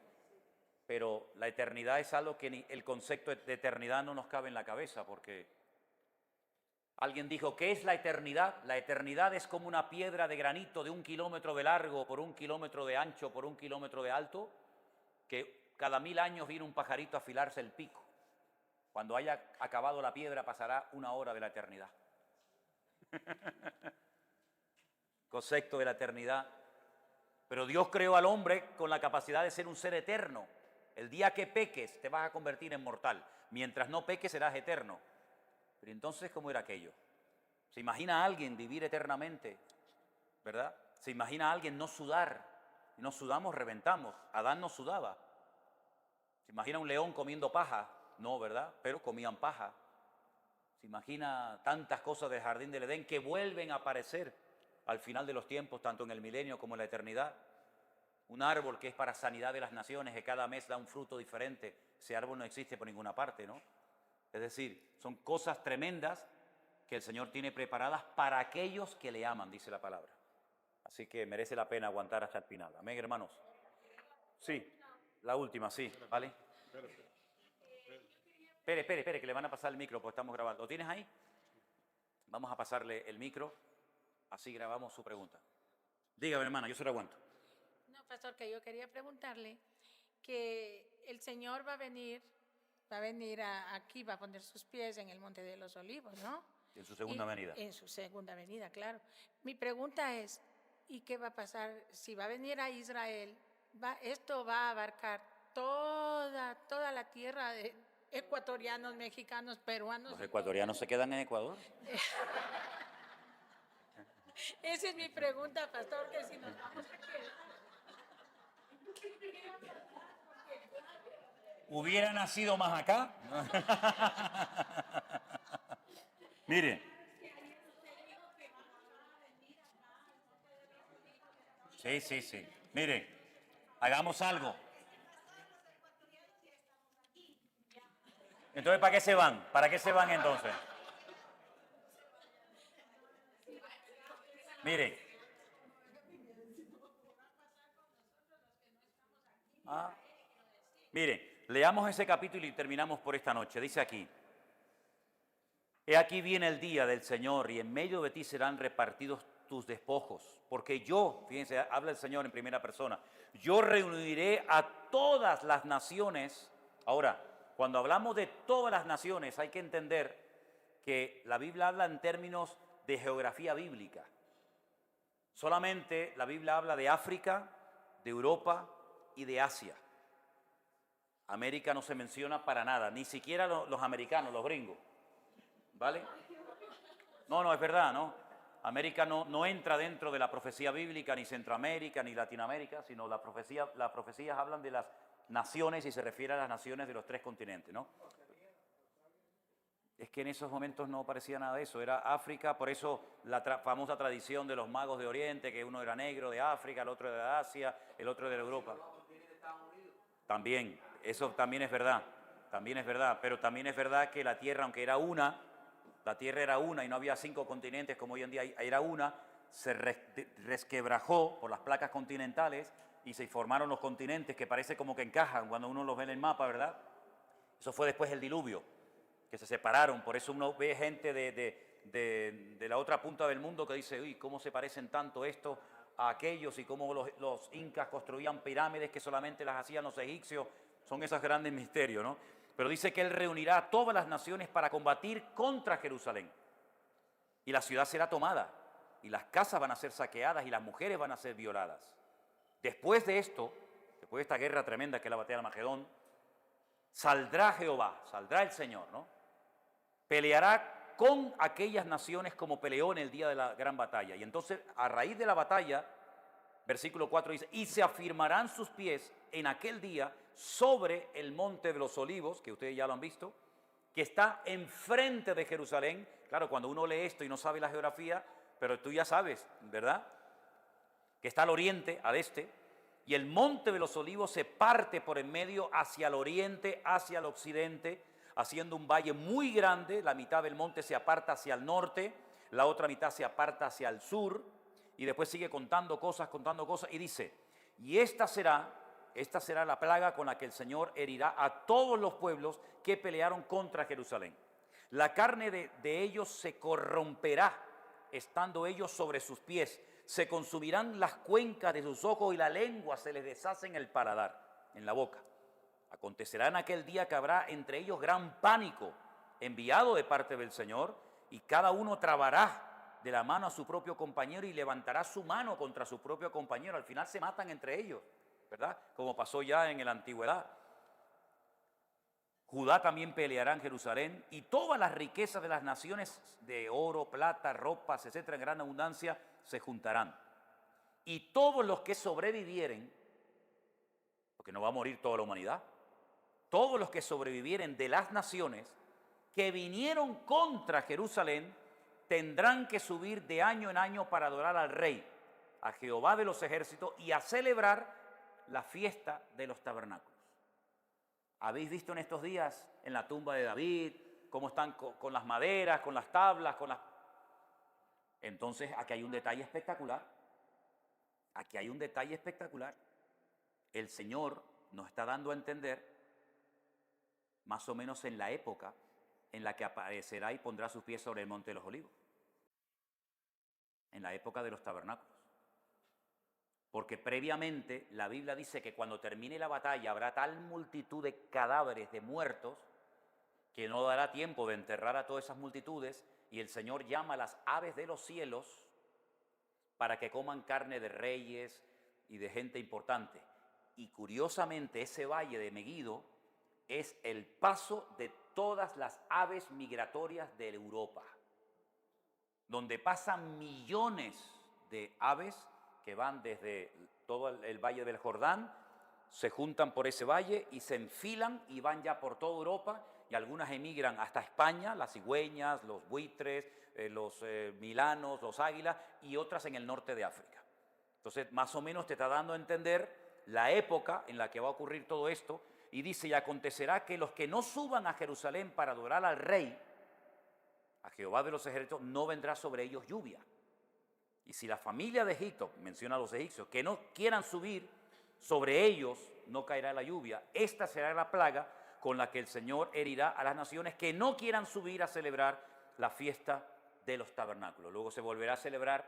Pero la eternidad es algo que el concepto de eternidad no nos cabe en la cabeza, porque alguien dijo, ¿qué es la eternidad? La eternidad es como una piedra de granito de 1 kilómetro de largo, por 1 kilómetro de ancho, por 1 kilómetro de alto, que cada 1000 años viene un pajarito a afilarse el pico. Cuando haya acabado la piedra pasará 1 hora de la eternidad. Concepto de la eternidad. Pero Dios creó al hombre con la capacidad de ser un ser eterno. El día que peques te vas a convertir en mortal. Mientras no peques serás eterno. Pero entonces, ¿cómo era aquello? ¿Se imagina a alguien vivir eternamente? ¿Verdad? ¿Se imagina a alguien no sudar? Si no sudamos, reventamos. Adán no sudaba. ¿Se imagina un león comiendo paja? No, ¿verdad? Pero comían paja. ¿Se imagina tantas cosas del jardín del Edén que vuelven a aparecer al final de los tiempos, tanto en el milenio como en la eternidad? Un árbol que es para sanidad de las naciones, que cada mes da un fruto diferente. Ese árbol no existe por ninguna parte, ¿no? Es decir, son cosas tremendas que el Señor tiene preparadas para aquellos que le aman, dice la palabra. Así que merece la pena aguantar hasta el final. Amén, hermanos. Sí, la última, sí, ¿vale? Espere, que le van a pasar el micro, porque estamos grabando. ¿Lo tienes ahí? Vamos a pasarle el micro, así grabamos su pregunta. Dígame, hermana, yo se lo aguanto. No, pastor, que yo quería preguntarle que el Señor va a venir aquí, va a poner sus pies en el Monte de los Olivos, ¿no? En su segunda venida. En su segunda venida, claro. Mi pregunta es, ¿y qué va a pasar si va a venir a Israel? Esto va a abarcar toda la tierra de ecuatorianos, mexicanos, peruanos. ¿Los ecuatorianos se quedan en Ecuador? Esa es mi pregunta, pastor, que si nos vamos a quedar. ¿Hubiera nacido más acá? Mire. Sí. Mire, hagamos algo. Entonces, ¿para qué se van? ¿Para qué se van entonces? Mire. Mire, leamos ese capítulo y terminamos por esta noche. Dice aquí: He aquí viene el día del Señor, y en medio de ti serán repartidos tus despojos. Porque yo, fíjense, habla el Señor en primera persona, yo reuniré a todas las naciones. Ahora, cuando hablamos de todas las naciones, hay que entender que la Biblia habla en términos de geografía bíblica. Solamente la Biblia habla de África, de Europa y de Asia. América no se menciona para nada, ni siquiera los americanos, los gringos, ¿vale? No, es verdad, ¿no? América no entra dentro de la profecía bíblica, ni Centroamérica, ni Latinoamérica, sino las profecías hablan de las naciones y se refiere a las naciones de los 3 continentes, ¿no? Es que en esos momentos no parecía nada de eso, era África, por eso la famosa tradición de los magos de Oriente, que uno era negro de África, el otro de Asia, el otro de Europa. También, eso también es verdad, pero también es verdad que la Tierra, aunque era una, la Tierra era una y no había 5 continentes como hoy en día era una, se resquebrajó por las placas continentales y se formaron los continentes que parece como que encajan cuando uno los ve en el mapa, ¿verdad? Eso fue después del diluvio, que se separaron, por eso uno ve gente de la otra punta del mundo que dice, uy, ¿cómo se parecen tanto estos a aquellos y cómo los incas construían pirámides que solamente las hacían los egipcios? Son esos grandes misterios, ¿no? Pero dice que Él reunirá a todas las naciones para combatir contra Jerusalén. Y la ciudad será tomada, y las casas van a ser saqueadas, y las mujeres van a ser violadas. Después de esto, después de esta guerra tremenda que es la batalla de Armagedón, saldrá Jehová, saldrá el Señor, ¿no? Peleará con aquellas naciones como peleó en el día de la gran batalla. Y entonces, a raíz de la batalla, versículo 4 dice, y se afirmarán sus pies en aquel día sobre el monte de los olivos, que ustedes ya lo han visto, que está enfrente de Jerusalén. Claro, cuando uno lee esto y no sabe la geografía, pero tú ya sabes, ¿verdad? Que está al oriente, al este, y el monte de los olivos se parte por en medio hacia el oriente, hacia el occidente, haciendo un valle muy grande. La mitad del monte se aparta hacia el norte, la otra mitad se aparta hacia el sur, y después sigue contando cosas, y dice, y esta será la plaga con la que el Señor herirá a todos los pueblos que pelearon contra Jerusalén. La carne de ellos se corromperá, estando ellos sobre sus pies. Se consumirán las cuencas de sus ojos y la lengua se les deshace en el paladar, en la boca. Acontecerá en aquel día que habrá entre ellos gran pánico, enviado de parte del Señor, y cada uno trabará de la mano a su propio compañero y levantará su mano contra su propio compañero. Al final se matan entre ellos, ¿verdad? Como pasó ya en la antigüedad. Judá también peleará en Jerusalén, y todas las riquezas de las naciones de oro, plata, ropas, etcétera, en gran abundancia, se juntarán. Y todos los que sobrevivieren, porque no va a morir toda la humanidad, todos los que sobrevivieren de las naciones que vinieron contra Jerusalén, tendrán que subir de año en año para adorar al Rey, a Jehová de los ejércitos, y a celebrar la fiesta de los tabernáculos. ¿Habéis visto en estos días en la tumba de David cómo están con las maderas, con las tablas, Entonces, aquí hay un detalle espectacular. Aquí hay un detalle espectacular. El Señor nos está dando a entender, más o menos en la época en la que aparecerá y pondrá sus pies sobre el monte de los olivos. En la época de los tabernáculos. Porque previamente la Biblia dice que cuando termine la batalla habrá tal multitud de cadáveres, de muertos, que no dará tiempo de enterrar a todas esas multitudes, y el Señor llama a las aves de los cielos para que coman carne de reyes y de gente importante. Y curiosamente ese valle de Meguido es el paso de todas las aves migratorias de Europa, donde pasan millones de aves que van desde todo el valle del Jordán, se juntan por ese valle y se enfilan y van ya por toda Europa, y algunas emigran hasta España, las cigüeñas, los buitres, los milanos, los águilas, y otras en el norte de África. Entonces, más o menos te está dando a entender la época en la que va a ocurrir todo esto, y dice, y acontecerá que los que no suban a Jerusalén para adorar al Rey, a Jehová de los ejércitos, no vendrá sobre ellos lluvia. Y si la familia de Egipto, menciona a los egipcios, que no quieran subir, sobre ellos no caerá la lluvia. Esta será la plaga con la que el Señor herirá a las naciones que no quieran subir a celebrar la fiesta de los tabernáculos. Luego se volverá a celebrar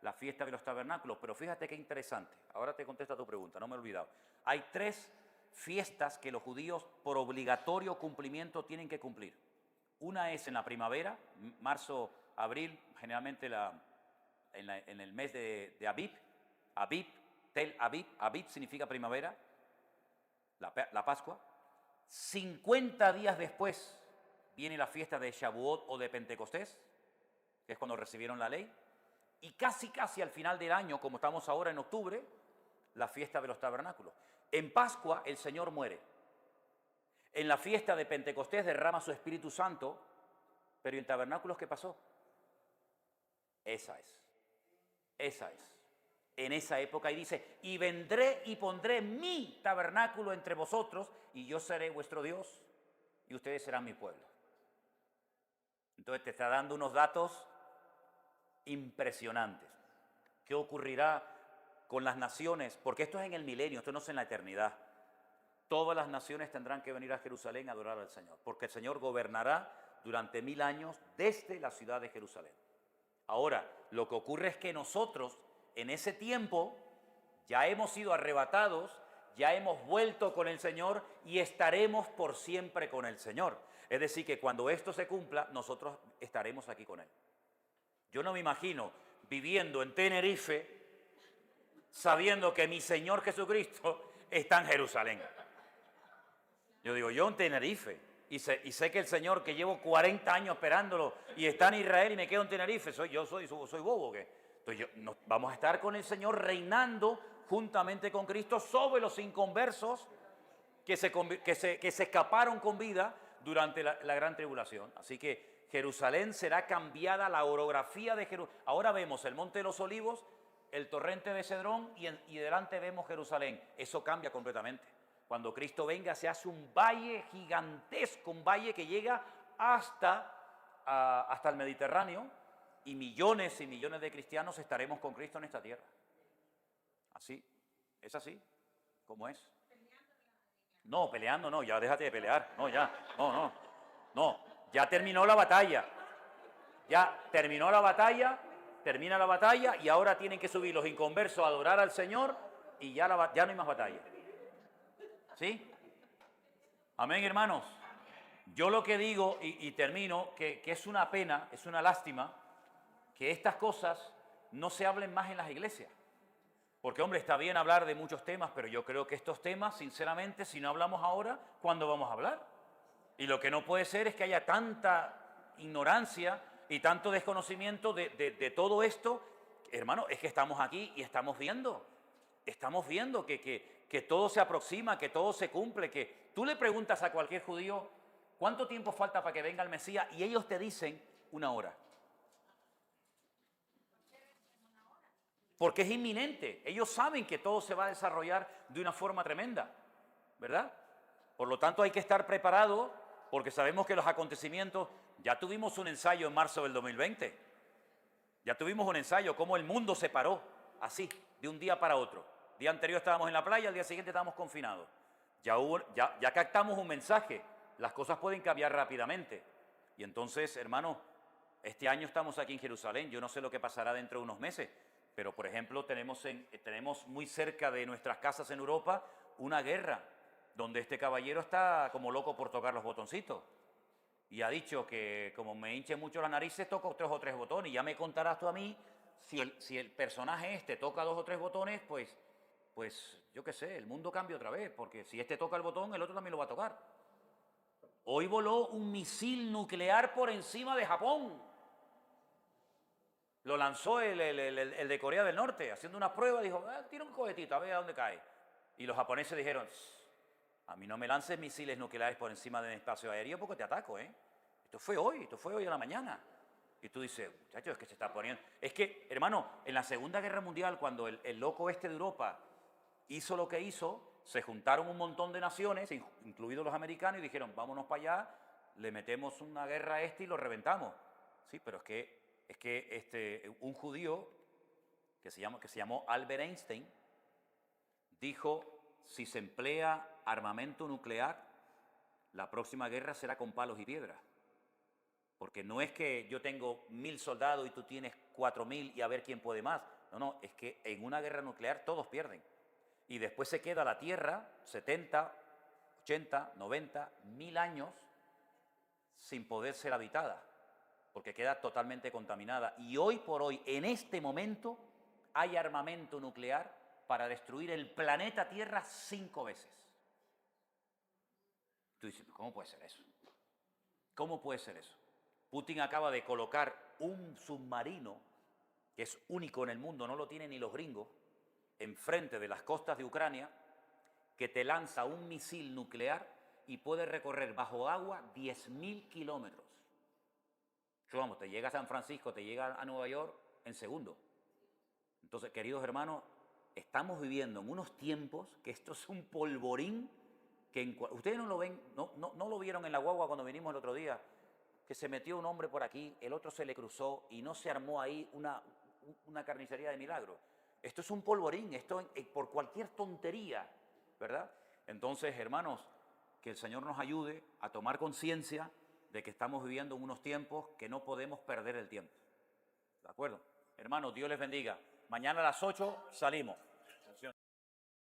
la fiesta de los tabernáculos. Pero fíjate qué interesante. Ahora te contesto a tu pregunta, no me he olvidado. Hay 3 fiestas que los judíos por obligatorio cumplimiento tienen que cumplir. Una es en la primavera, marzo, abril, generalmente en el mes de Abib, Tel Abib, Abib significa primavera, la Pascua. 50 días después viene la fiesta de Shavuot o de Pentecostés, que es cuando recibieron la ley. Y casi al final del año, como estamos ahora en octubre, la fiesta de los tabernáculos. En Pascua el Señor muere. En la fiesta de Pentecostés derrama su Espíritu Santo, pero ¿y en tabernáculos qué pasó? Esa es. En esa época, y dice, y vendré y pondré mi tabernáculo entre vosotros, y yo seré vuestro Dios, y ustedes serán mi pueblo. Entonces te está dando unos datos impresionantes. ¿Qué ocurrirá con las naciones? Porque esto es en el milenio, esto no es en la eternidad. Todas las naciones tendrán que venir a Jerusalén a adorar al Señor, porque el Señor gobernará durante 1000 años desde la ciudad de Jerusalén. Ahora, lo que ocurre es que nosotros, en ese tiempo, ya hemos sido arrebatados, ya hemos vuelto con el Señor y estaremos por siempre con el Señor. Es decir, que cuando esto se cumpla, nosotros estaremos aquí con Él. Yo no me imagino viviendo en Tenerife sabiendo que mi Señor Jesucristo está en Jerusalén. Yo digo, yo en Tenerife, y sé que el Señor, que llevo 40 años esperándolo, y está en Israel y me quedo en Tenerife, soy bobo, ¿qué? Entonces vamos a estar con el Señor reinando juntamente con Cristo sobre los inconversos que se escaparon con vida durante la gran tribulación. Así que Jerusalén será cambiada, la orografía de Jerusalén. Ahora vemos el Monte de los Olivos, el torrente de Cedrón y delante vemos Jerusalén. Eso cambia completamente. Cuando Cristo venga se hace un valle gigantesco, un valle que llega hasta el Mediterráneo, y millones de cristianos estaremos con Cristo en esta tierra. Así, es así, como es. No, peleando no, ya déjate de pelear. No, ya terminó la batalla. Ya terminó la batalla, termina la batalla y ahora tienen que subir los inconversos a adorar al Señor y ya no hay más batalla. ¿Sí? Amén, hermanos. Yo lo que digo, y termino, que es una pena, es una lástima, que estas cosas no se hablen más en las iglesias. Porque, hombre, está bien hablar de muchos temas, pero yo creo que estos temas, sinceramente, si no hablamos ahora, ¿cuándo vamos a hablar? Y lo que no puede ser es que haya tanta ignorancia y tanto desconocimiento de todo esto. Hermano, es que estamos aquí y estamos viendo que todo se aproxima, que todo se cumple, que tú le preguntas a cualquier judío cuánto tiempo falta para que venga el Mesías y ellos te dicen 1 hora. Porque es inminente. Ellos saben que todo se va a desarrollar de una forma tremenda, ¿verdad? Por lo tanto, hay que estar preparado porque sabemos que los acontecimientos... Ya tuvimos un ensayo en marzo del 2020. Ya tuvimos un ensayo, cómo el mundo se paró, así, de un día para otro. El día anterior estábamos en la playa, el día siguiente estábamos confinados. Ya captamos un mensaje. Las cosas pueden cambiar rápidamente. Y entonces, hermano, este año estamos aquí en Jerusalén. Yo no sé lo que pasará dentro de unos meses. Pero, por ejemplo, tenemos muy cerca de nuestras casas en Europa una guerra donde este caballero está como loco por tocar los botoncitos. Y ha dicho que como me hinche mucho las narices, toco 2 o 3 botones. Y ya me contarás tú a mí, si el personaje toca 2 o 3 botones, pues yo qué sé, el mundo cambia otra vez. Porque si este toca el botón, el otro también lo va a tocar. Hoy voló un misil nuclear por encima de Japón. Lo lanzó el de Corea del Norte, haciendo una prueba, dijo, tira un cohetito, a ver a dónde cae. Y los japoneses dijeron, a mí no me lances misiles nucleares por encima de mi espacio aéreo porque te ataco, ¿eh? Esto fue hoy a la mañana. Y tú dices, muchachos, es que se está poniendo... Es que, hermano, en la Segunda Guerra Mundial, cuando el loco de Europa hizo lo que hizo, se juntaron un montón de naciones, incluidos los americanos, y dijeron, vámonos para allá, le metemos una guerra a y lo reventamos. Sí, pero es que un judío que se llamó Albert Einstein dijo, si se emplea armamento nuclear, la próxima guerra será con palos y piedras. Porque no es que yo tengo 1000 soldados y tú tienes 4000 y a ver quién puede más. No, es que en una guerra nuclear todos pierden. Y después se queda la Tierra 70, 80, 90, 1000 años sin poder ser habitada. Porque queda totalmente contaminada. Y hoy por hoy, en este momento, hay armamento nuclear para destruir el planeta Tierra 5 veces. Tú dices, ¿cómo puede ser eso? ¿Cómo puede ser eso? Putin acaba de colocar un submarino que es único en el mundo, no lo tienen ni los gringos, enfrente de las costas de Ucrania, que te lanza un misil nuclear y puede recorrer bajo agua 10.000 kilómetros. Vamos, te llega a San Francisco, te llega a Nueva York en segundos. Entonces, queridos hermanos, estamos viviendo en unos tiempos que esto es un polvorín que ustedes no lo ven, no lo vieron en la guagua cuando vinimos el otro día, que se metió un hombre por aquí, el otro se le cruzó y no se armó ahí una carnicería de milagro. Esto es un polvorín, esto por cualquier tontería, ¿verdad? Entonces, hermanos, que el Señor nos ayude a tomar conciencia de que estamos viviendo en unos tiempos que no podemos perder el tiempo. ¿De acuerdo? Hermanos, Dios les bendiga. Mañana a las 8 salimos.